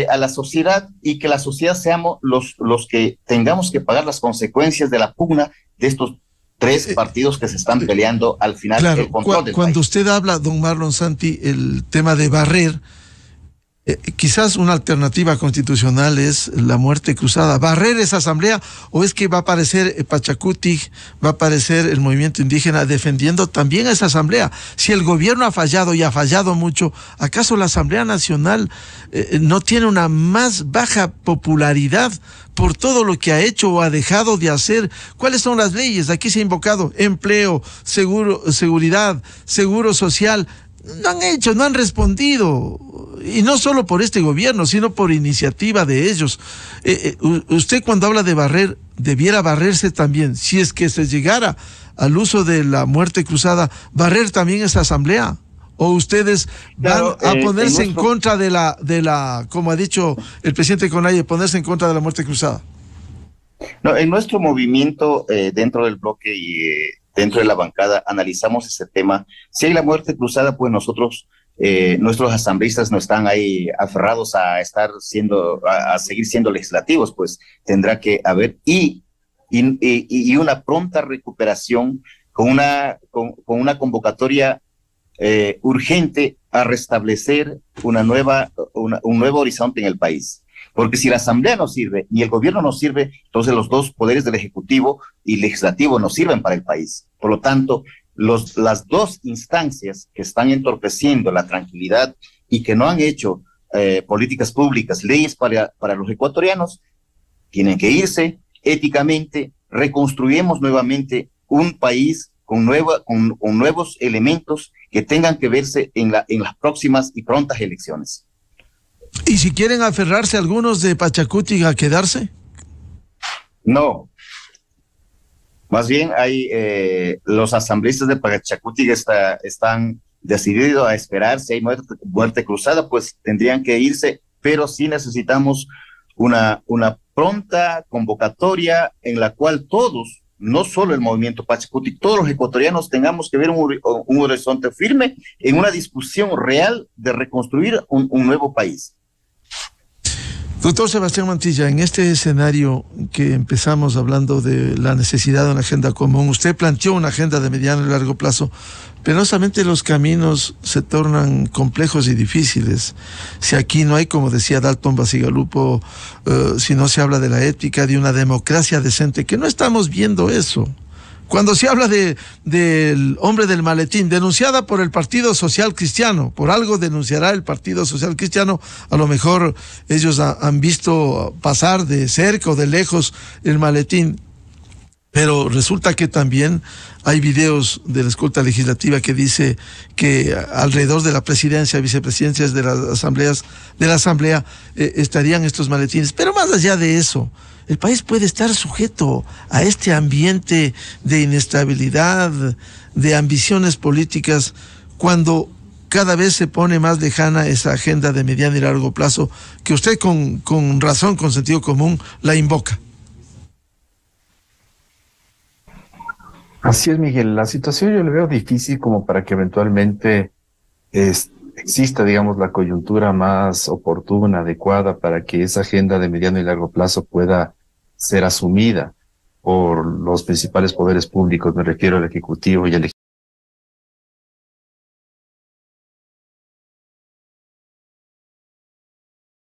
a la sociedad y que la sociedad seamos los que tengamos que pagar las consecuencias de la pugna de estos tres partidos que se están peleando al final. Claro, el control del cuando país. usted habla, don Marlon Santi, el tema de barrer, Quizás una alternativa constitucional es la muerte cruzada, barrer esa asamblea, o es que va a aparecer Pachacuti, va a aparecer el movimiento indígena defendiendo también a esa asamblea. Si el gobierno ha fallado y ha fallado mucho, ¿acaso la Asamblea Nacional no tiene una más baja popularidad por todo lo que ha hecho o ha dejado de hacer? ¿Cuáles son las leyes? Aquí se ha invocado empleo, seguridad, seguro social. No han hecho, no han respondido, y no solo por este gobierno, sino por iniciativa de ellos. Usted, cuando habla de barrer, debiera barrerse también, si es que se llegara al uso de la muerte cruzada, barrer también esa asamblea. ¿O ustedes van a ponerse en contra de la, como ha dicho el presidente Konaye, ponerse en contra de la muerte cruzada? No, en nuestro movimiento, dentro del bloque y dentro de la bancada, analizamos ese tema. Si hay la muerte cruzada, pues nosotros, nuestros asambleístas no están ahí aferrados a a seguir siendo legislativos, pues tendrá que haber y una pronta recuperación con una convocatoria urgente a restablecer un nuevo horizonte en el país. Porque si la Asamblea no sirve, ni el gobierno no sirve, entonces los dos poderes del Ejecutivo y Legislativo no sirven para el país. Por lo tanto, las dos instancias que están entorpeciendo la tranquilidad y que no han hecho políticas públicas, leyes para los ecuatorianos, tienen que irse éticamente. Reconstruimos nuevamente un país con nuevos elementos que tengan que verse en las próximas y prontas elecciones. ¿Y si quieren aferrarse algunos de Pachacuti a quedarse? No. Más bien hay los asambleístas de Pachacuti están decididos a esperar. Si hay muerte cruzada, pues tendrían que irse, pero sí necesitamos una pronta convocatoria en la cual todos, no solo el movimiento Pachacuti, todos los ecuatorianos tengamos que ver un horizonte firme en una discusión real de reconstruir un nuevo país. Doctor Sebastián Mantilla, en este escenario que empezamos hablando de la necesidad de una agenda común, usted planteó una agenda de mediano y largo plazo. Penosamente los caminos se tornan complejos y difíciles. Si aquí no hay, como decía Dalton Bacigalupo, si no se habla de la ética, de una democracia decente, que no estamos viendo eso. Cuando se habla del hombre del maletín, denunciada por el Partido Social Cristiano, por algo denunciará el Partido Social Cristiano, a lo mejor ellos han visto pasar de cerca o de lejos el maletín, pero resulta que también hay videos de la escolta legislativa que dice que alrededor de la presidencia, vicepresidencias de las de la asamblea estarían estos maletines. Pero más allá de eso, el país puede estar sujeto a este ambiente de inestabilidad, de ambiciones políticas, cuando cada vez se pone más lejana esa agenda de mediano y largo plazo que usted con razón, con sentido común, la invoca. Así es, Miguel. La situación yo le veo difícil como para que eventualmente exista, digamos, la coyuntura más oportuna, adecuada para que esa agenda de mediano y largo plazo pueda ser asumida por los principales poderes públicos. Me refiero al Ejecutivo y al Legislativo.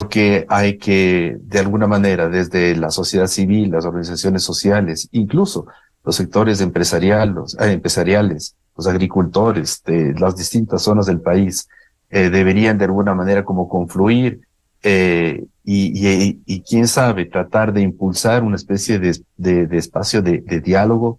Que hay que, de alguna manera, desde la sociedad civil, las organizaciones sociales, incluso los sectores empresariales, los agricultores de las distintas zonas del país, deberían de alguna manera como confluir y quién sabe, tratar de impulsar una especie de espacio de diálogo,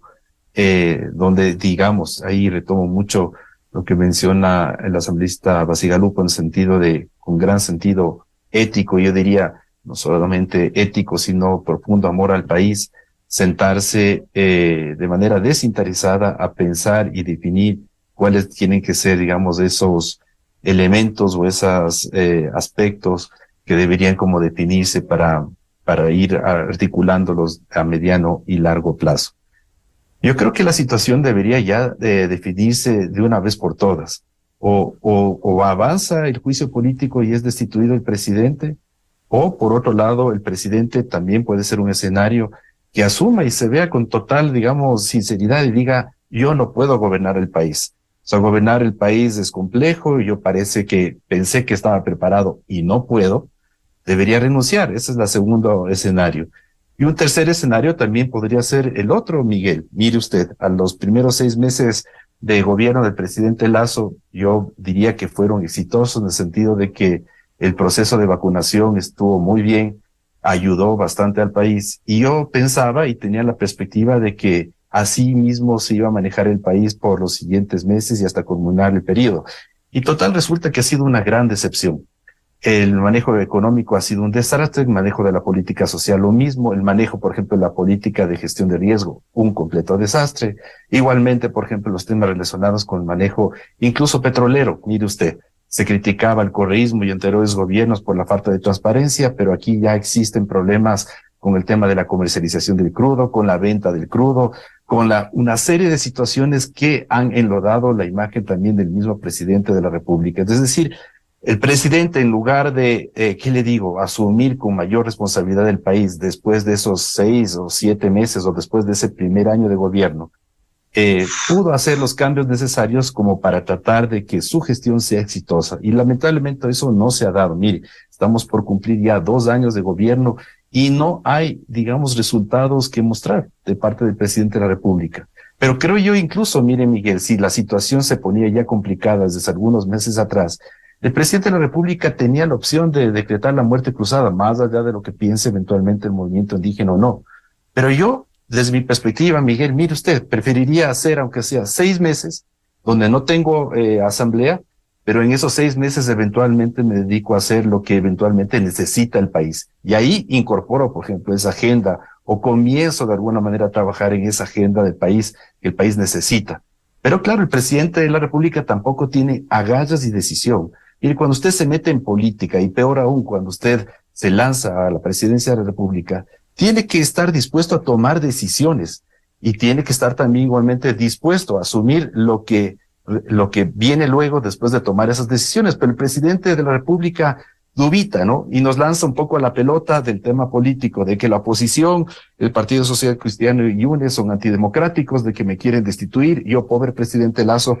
donde, digamos, ahí retomo mucho lo que menciona el asambleísta Bacigalupo en el sentido con gran sentido ético, yo diría, no solamente ético, sino profundo amor al país, sentarse de manera desinteresada a pensar y definir cuáles tienen que ser, digamos, esos elementos o esos aspectos que deberían como definirse para ir articulándolos a mediano y largo plazo. Yo creo que la situación debería ya definirse de una vez por todas. O avanza el juicio político y es destituido el presidente, o por otro lado el presidente también puede ser un escenario que asuma y se vea con total, digamos, sinceridad y diga, yo no puedo gobernar el país. sea, gobernar el país es complejo y yo pensé que estaba preparado y no puedo, debería renunciar. Ese es el segundo escenario. Y un tercer escenario también podría ser el otro, Miguel. Mire usted, a los primeros 6 meses de gobierno del presidente Lasso, yo diría que fueron exitosos en el sentido de que el proceso de vacunación estuvo muy bien, ayudó bastante al país. Y yo pensaba y tenía la perspectiva de que así mismo se iba a manejar el país por los siguientes meses y hasta culminar el periodo. Y total resulta que ha sido una gran decepción. El manejo económico ha sido un desastre, el manejo de la política social lo mismo, el manejo, por ejemplo, de la política de gestión de riesgo, un completo desastre. Igualmente, por ejemplo, los temas relacionados con el manejo incluso petrolero. Mire usted, se criticaba el correísmo y anteriores gobiernos por la falta de transparencia, pero aquí ya existen problemas con el tema de la comercialización del crudo, con la venta del crudo, con una serie de situaciones que han enlodado la imagen también del mismo presidente de la República. Es decir, el presidente, en lugar de, ¿qué le digo?, asumir con mayor responsabilidad el país después de esos 6 o 7 meses o después de ese primer año de gobierno, pudo hacer los cambios necesarios como para tratar de que su gestión sea exitosa. Y lamentablemente eso no se ha dado. Mire, estamos por cumplir ya 2 años de gobierno y no hay, digamos, resultados que mostrar de parte del presidente de la República. Pero creo yo incluso, mire Miguel, si la situación se ponía ya complicada desde algunos meses atrás, el presidente de la República tenía la opción de decretar la muerte cruzada, más allá de lo que piense eventualmente el movimiento indígena o no. Pero yo, desde mi perspectiva, Miguel, mire usted, preferiría hacer, aunque sea 6 meses, donde no tengo asamblea, pero en esos 6 meses eventualmente me dedico a hacer lo que eventualmente necesita el país. Y ahí incorporo, por ejemplo, esa agenda o comienzo de alguna manera a trabajar en esa agenda del país que el país necesita. Pero claro, el presidente de la República tampoco tiene agallas y decisión. Y cuando usted se mete en política, y peor aún cuando usted se lanza a la presidencia de la República, tiene que estar dispuesto a tomar decisiones y tiene que estar también igualmente dispuesto a asumir lo que viene luego después de tomar esas decisiones. Pero el presidente de la República dubita, ¿no? Y nos lanza un poco a la pelota del tema político, de que la oposición, el Partido Social Cristiano y UNES son antidemocráticos, de que me quieren destituir. Yo, pobre presidente Lasso,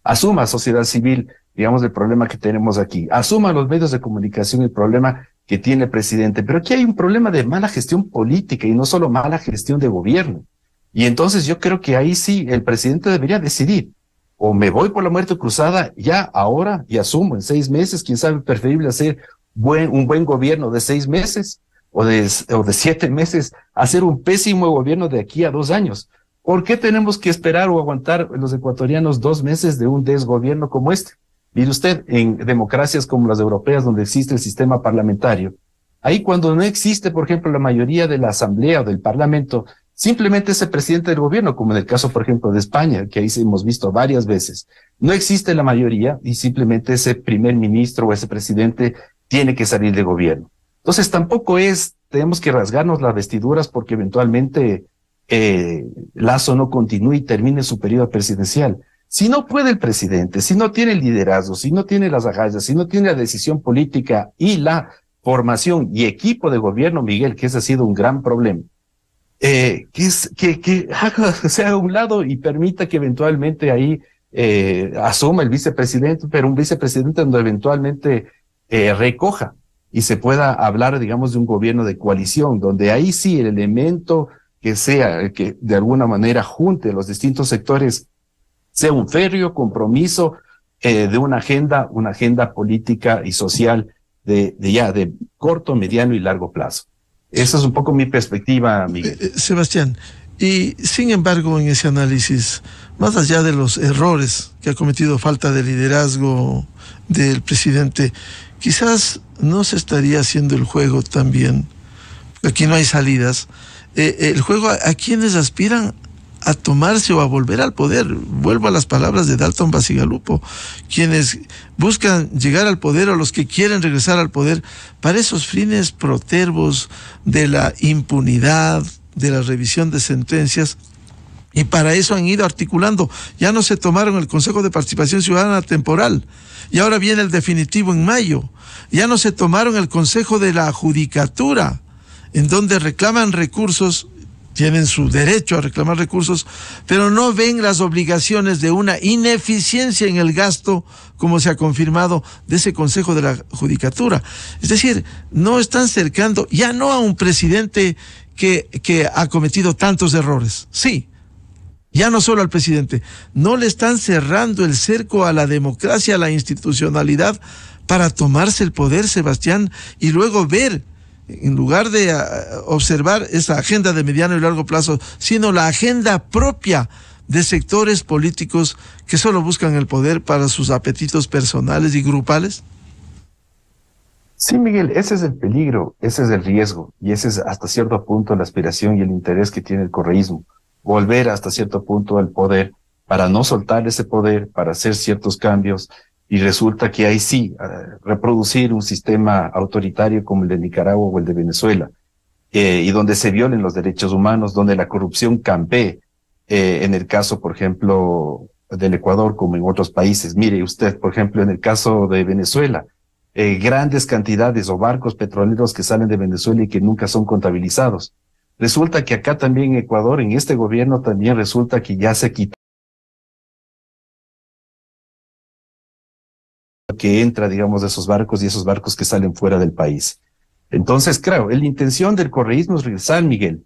asuma sociedad civil, digamos, el problema que tenemos aquí. Asuma los medios de comunicación el problema que tiene el presidente. Pero aquí hay un problema de mala gestión política y no solo mala gestión de gobierno. Y entonces yo creo que ahí sí el presidente debería decidir. O me voy por la muerte cruzada ya ahora y asumo en 6 meses, quién sabe, preferible hacer un buen gobierno de 6 meses o de 7 meses, hacer un pésimo gobierno de aquí a 2 años. ¿Por qué tenemos que esperar o aguantar los ecuatorianos 2 meses de un desgobierno como este? Mire usted, en democracias como las europeas, donde existe el sistema parlamentario, ahí cuando no existe, por ejemplo, la mayoría de la asamblea o del parlamento, simplemente es el presidente del gobierno, como en el caso, por ejemplo, de España, que ahí hemos visto varias veces. No existe la mayoría y simplemente ese primer ministro o ese presidente tiene que salir de gobierno. Entonces tampoco tenemos que rasgarnos las vestiduras porque eventualmente Lasso no continúe y termine su periodo presidencial. Si no puede el presidente, si no tiene el liderazgo, si no tiene las agallas, si no tiene la decisión política y la formación y equipo de gobierno, Miguel, que ese ha sido un gran problema, que se haga a un lado y permita que eventualmente ahí asuma el vicepresidente, pero un vicepresidente donde eventualmente recoja y se pueda hablar, digamos, de un gobierno de coalición, donde ahí sí el elemento que sea, que de alguna manera junte los distintos sectores, sea un férreo compromiso de una agenda política y social de corto, mediano y largo plazo. Esa es un poco mi perspectiva, Miguel. Sebastián, y sin embargo en ese análisis, más allá de los errores que ha cometido, falta de liderazgo del presidente, quizás no se estaría haciendo el juego también, aquí no hay salidas, el juego a quienes aspiran a tomarse o a volver al poder. Vuelvo a las palabras de Dalton Bacigalupo, quienes buscan llegar al poder o los que quieren regresar al poder para esos fines protervos de la impunidad, de la revisión de sentencias, y para eso han ido articulando. Ya no se tomaron el Consejo de Participación Ciudadana temporal y ahora viene el definitivo en mayo. Ya no se tomaron el Consejo de la Judicatura, en donde reclaman recursos tienen su derecho a reclamar recursos, pero no ven las obligaciones de una ineficiencia en el gasto, como se ha confirmado de ese Consejo de la Judicatura. Es decir, no están cercando, ya no a un presidente que ha cometido tantos errores, sí, ya no solo al presidente, no le están cerrando el cerco a la democracia, a la institucionalidad, para tomarse el poder, Sebastián, y luego ver, en lugar de observar esa agenda de mediano y largo plazo, sino la agenda propia de sectores políticos que solo buscan el poder para sus apetitos personales y grupales? Sí, Miguel, ese es el peligro, ese es el riesgo, y ese es hasta cierto punto la aspiración y el interés que tiene el correísmo. Volver hasta cierto punto al poder para no soltar ese poder, para hacer ciertos cambios, y resulta que ahí sí, reproducir un sistema autoritario como el de Nicaragua o el de Venezuela, y donde se violen los derechos humanos, donde la corrupción campee, en el caso, por ejemplo, del Ecuador como en otros países. Mire usted, por ejemplo, en el caso de Venezuela, grandes cantidades o barcos petroleros que salen de Venezuela y que nunca son contabilizados. Resulta que acá también en Ecuador, en este gobierno también resulta que ya se quitó que entra, digamos, de esos barcos y esos barcos que salen fuera del país. Entonces, claro, la intención del correísmo es regresar, Miguel.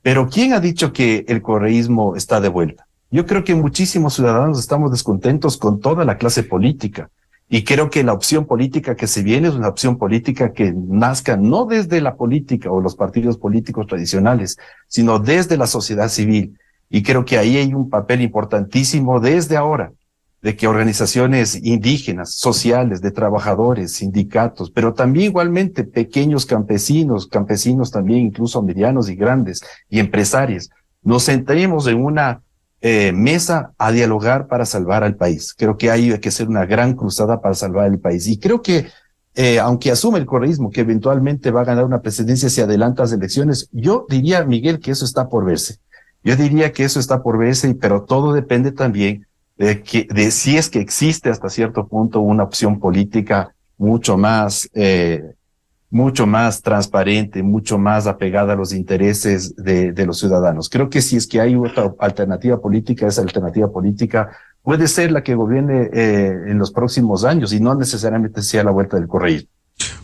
Pero ¿quién ha dicho que el correísmo está de vuelta? Yo creo que muchísimos ciudadanos estamos descontentos con toda la clase política. Y creo que la opción política que se viene es una opción política que nazca no desde la política o los partidos políticos tradicionales, sino desde la sociedad civil. Y creo que ahí hay un papel importantísimo desde ahora, de que organizaciones indígenas, sociales, de trabajadores, sindicatos, pero también igualmente pequeños campesinos también, incluso medianos y grandes, y empresarios, nos sentemos en una mesa a dialogar para salvar al país. Creo que hay que hacer una gran cruzada para salvar el país. Y creo que, aunque asume el correísmo que eventualmente va a ganar una presidencia si adelanta las elecciones, yo diría, Miguel, que eso está por verse. Yo diría que eso está por verse, pero todo depende también de si es que existe hasta cierto punto una opción política mucho más transparente, mucho más apegada a los intereses de los ciudadanos. Creo que si es que hay otra alternativa política, esa alternativa política puede ser la que gobierne en los próximos años y no necesariamente sea la vuelta del correísmo.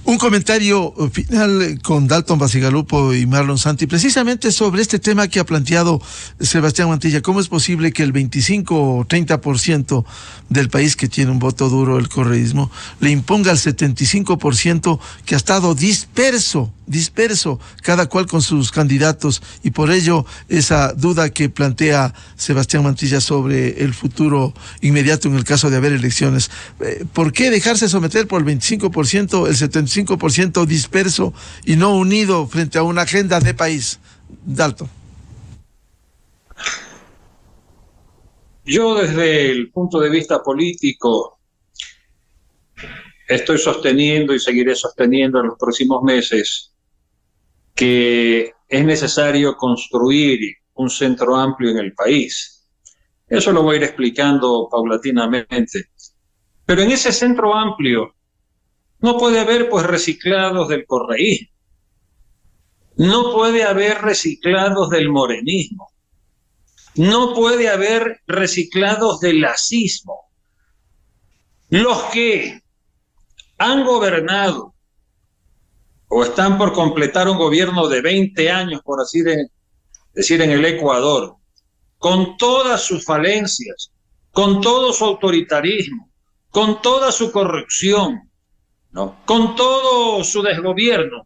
Un comentario final con Dalton Bacigalupo y Marlon Santi, precisamente sobre este tema que ha planteado Sebastián Mantilla. ¿Cómo es posible que el 25 o 30% del país que tiene un voto duro, el correísmo, le imponga al 75% que ha estado disperso, cada cual con sus candidatos? Y por ello esa duda que plantea Sebastián Mantilla sobre el futuro inmediato en el caso de haber elecciones. ¿Por qué dejarse someter por el 25%, el 75% disperso y no unido frente a una agenda de país? Dalton. Yo desde el punto de vista político estoy sosteniendo y seguiré sosteniendo en los próximos meses que es necesario construir un centro amplio en el país. Eso lo voy a ir explicando paulatinamente. Pero en ese centro amplio no puede haber pues reciclados del correísmo, no puede haber reciclados del morenismo, no puede haber reciclados del lacismo. Los que han gobernado o están por completar un gobierno de 20 años, por así decir, en el Ecuador, con todas sus falencias, con todo su autoritarismo, con toda su corrupción, ¿no?, con todo su desgobierno,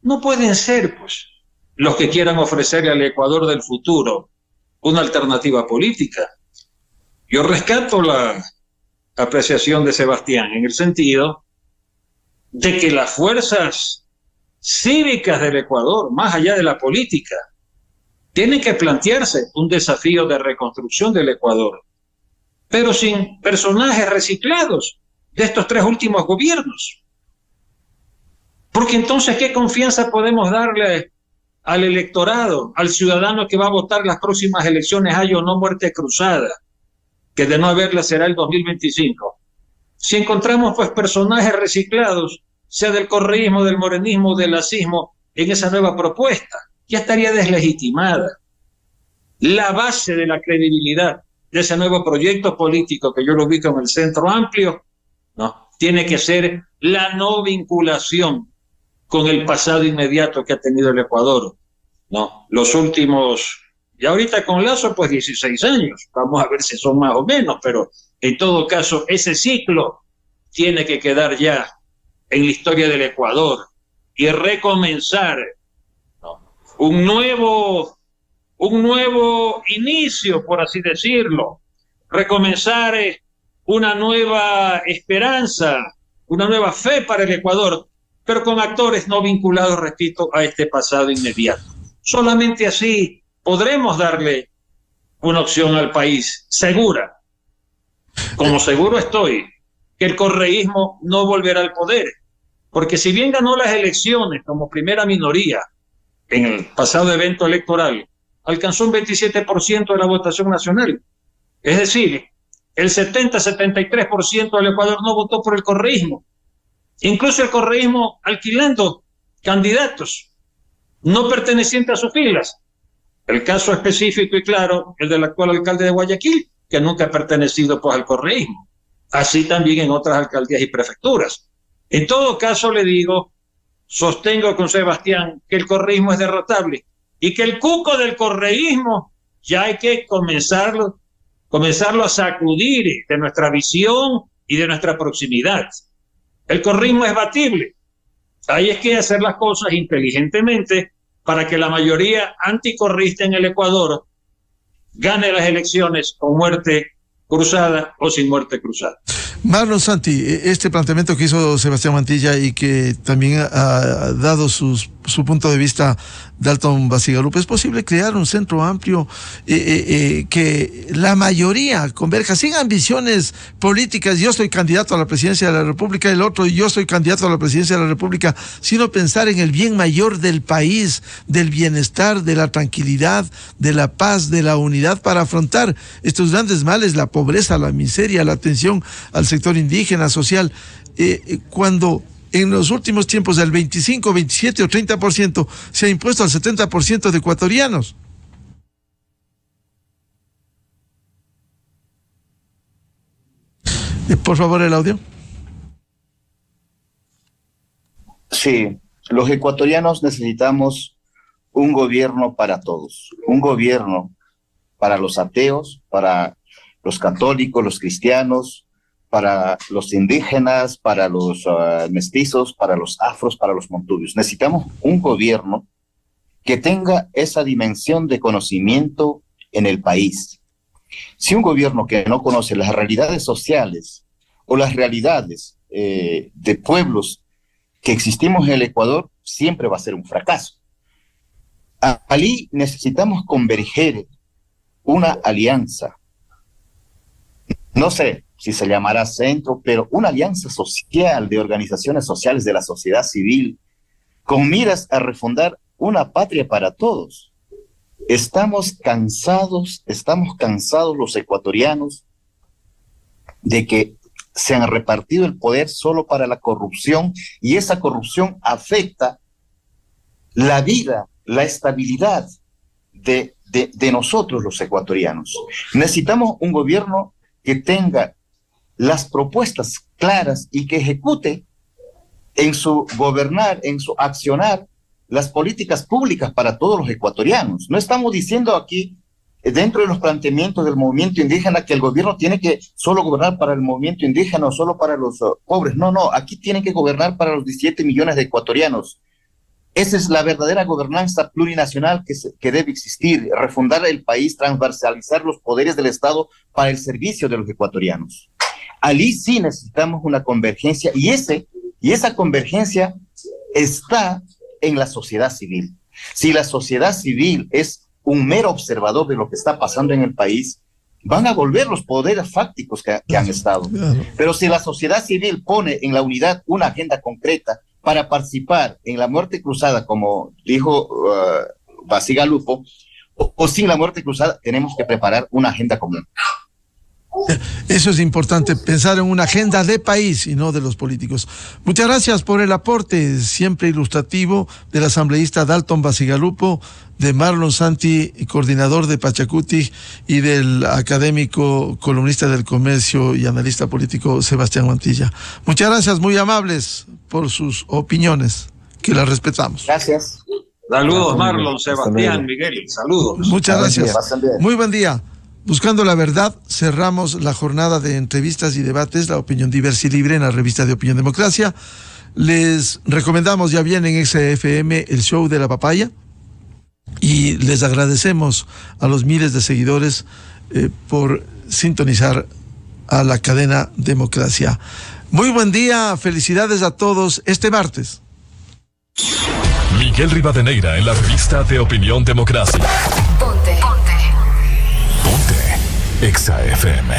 no pueden ser, pues, los que quieran ofrecerle al Ecuador del futuro una alternativa política. Yo rescato la apreciación de Sebastián en el sentido de que las fuerzas cívicas del Ecuador, más allá de la política, tienen que plantearse un desafío de reconstrucción del Ecuador, pero sin personajes reciclados de estos 3 últimos gobiernos. Porque entonces, ¿qué confianza podemos darle al electorado, al ciudadano que va a votar las próximas elecciones, haya o no muerte cruzada, que de no haberla será el 2025? Si encontramos pues personajes reciclados, sea del correísmo, del morenismo, del lacismo, en esa nueva propuesta. ya estaría deslegitimada. La base de la credibilidad de ese nuevo proyecto político que yo lo ubico en el Centro Amplio, no, tiene que ser la no vinculación con el pasado inmediato que ha tenido el Ecuador, no, los últimos, y ahorita con Lazo pues 16 años, vamos a ver si son más o menos, pero en todo caso ese ciclo tiene que quedar ya en la historia del Ecuador y recomenzar, ¿no?, un nuevo inicio, por así decirlo, recomenzar una nueva esperanza, una nueva fe para el Ecuador, pero con actores no vinculados, repito, a este pasado inmediato. Solamente así podremos darle una opción al país segura. Como seguro estoy que el correísmo no volverá al poder, porque si bien ganó las elecciones como primera minoría en el pasado evento electoral, alcanzó un 27% de la votación nacional. Es decir, el 70-73% del Ecuador no votó por el correísmo. Incluso el correísmo alquilando candidatos no pertenecientes a sus filas. El caso específico y claro, el del actual alcalde de Guayaquil, que nunca ha pertenecido pues al correísmo. Así también en otras alcaldías y prefecturas. En todo caso, le digo, sostengo con Sebastián que el correísmo es derrotable y que el cuco del correísmo ya hay que comenzarlo a sacudir de nuestra visión y de nuestra proximidad. El correísmo es batible. Ahí es que hay que hacer las cosas inteligentemente para que la mayoría anticorreísta en el Ecuador gane las elecciones con muerte cruzada o sin muerte cruzada. Marlon Santi, este planteamiento que hizo Sebastián Mantilla y que también ha dado su punto de vista Dalton Bacigalupo, ¿es posible crear un centro amplio que la mayoría converja sin ambiciones políticas? Yo soy candidato a la presidencia de la República, el otro yo soy candidato a la presidencia de la República, sino pensar en el bien mayor del país, del bienestar, de la tranquilidad, de la paz, de la unidad para afrontar estos grandes males, la pobreza, la miseria, la atención al sector indígena, social, cuando en los últimos tiempos del 25, 27 o 30% se ha impuesto al 70% de ecuatorianos. Por favor, el audio. Sí, los ecuatorianos necesitamos un gobierno para todos, un gobierno para los ateos, para los católicos, los cristianos, para los indígenas, para los mestizos, para los afros, para los montubios. Necesitamos un gobierno que tenga esa dimensión de conocimiento en el país. Si un gobierno que no conoce las realidades sociales o las realidades de pueblos que existimos en el Ecuador, siempre va a ser un fracaso. Allí necesitamos converger una alianza, no sé si se llamará centro, pero una alianza social de organizaciones sociales de la sociedad civil con miras a refundar una patria para todos. Estamos cansados los ecuatorianos de que se han repartido el poder solo para la corrupción y esa corrupción afecta la vida, la estabilidad de nosotros los ecuatorianos. Necesitamos un gobierno que tenga las propuestas claras y que ejecute en su gobernar, en su accionar, las políticas públicas para todos los ecuatorianos. No estamos diciendo aquí, dentro de los planteamientos del movimiento indígena, que el gobierno tiene que solo gobernar para el movimiento indígena o solo para los pobres. No, aquí tienen que gobernar para los 17 millones de ecuatorianos. Esa es la verdadera gobernanza plurinacional que debe existir, refundar el país, transversalizar los poderes del Estado para el servicio de los ecuatorianos. Allí sí necesitamos una convergencia y esa convergencia está en la sociedad civil. Si la sociedad civil es un mero observador de lo que está pasando en el país, van a volver los poderes fácticos que han estado. Pero si la sociedad civil pone en la unidad una agenda concreta para participar en la muerte cruzada, como dijo Bacigalupo, o sin la muerte cruzada, tenemos que preparar una agenda común. Eso es importante, pensar en una agenda de país y no de los políticos. Muchas gracias por el aporte siempre ilustrativo del asambleísta Dalton Bacigalupo, de Marlon Santi, coordinador de Pachacuti, y del académico, columnista del Comercio y analista político Sebastián Mantilla. Muchas gracias, muy amables por sus opiniones, que las respetamos. Gracias. Saludos, Marlon, Sebastián, Miguel, saludos. Muchas gracias. Muy buen día. Buscando la verdad, cerramos la jornada de entrevistas y debates, la opinión diversa y libre en la revista de Opinión Democracia. Les recomendamos, ya viene en XFM, el show de la papaya, y les agradecemos a los miles de seguidores por sintonizar a la cadena Democracia. Muy buen día, felicidades a todos este martes. Miguel Rivadeneira en la revista de Opinión Democracia. Ponte. Ponte. Exa FM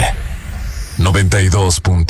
92.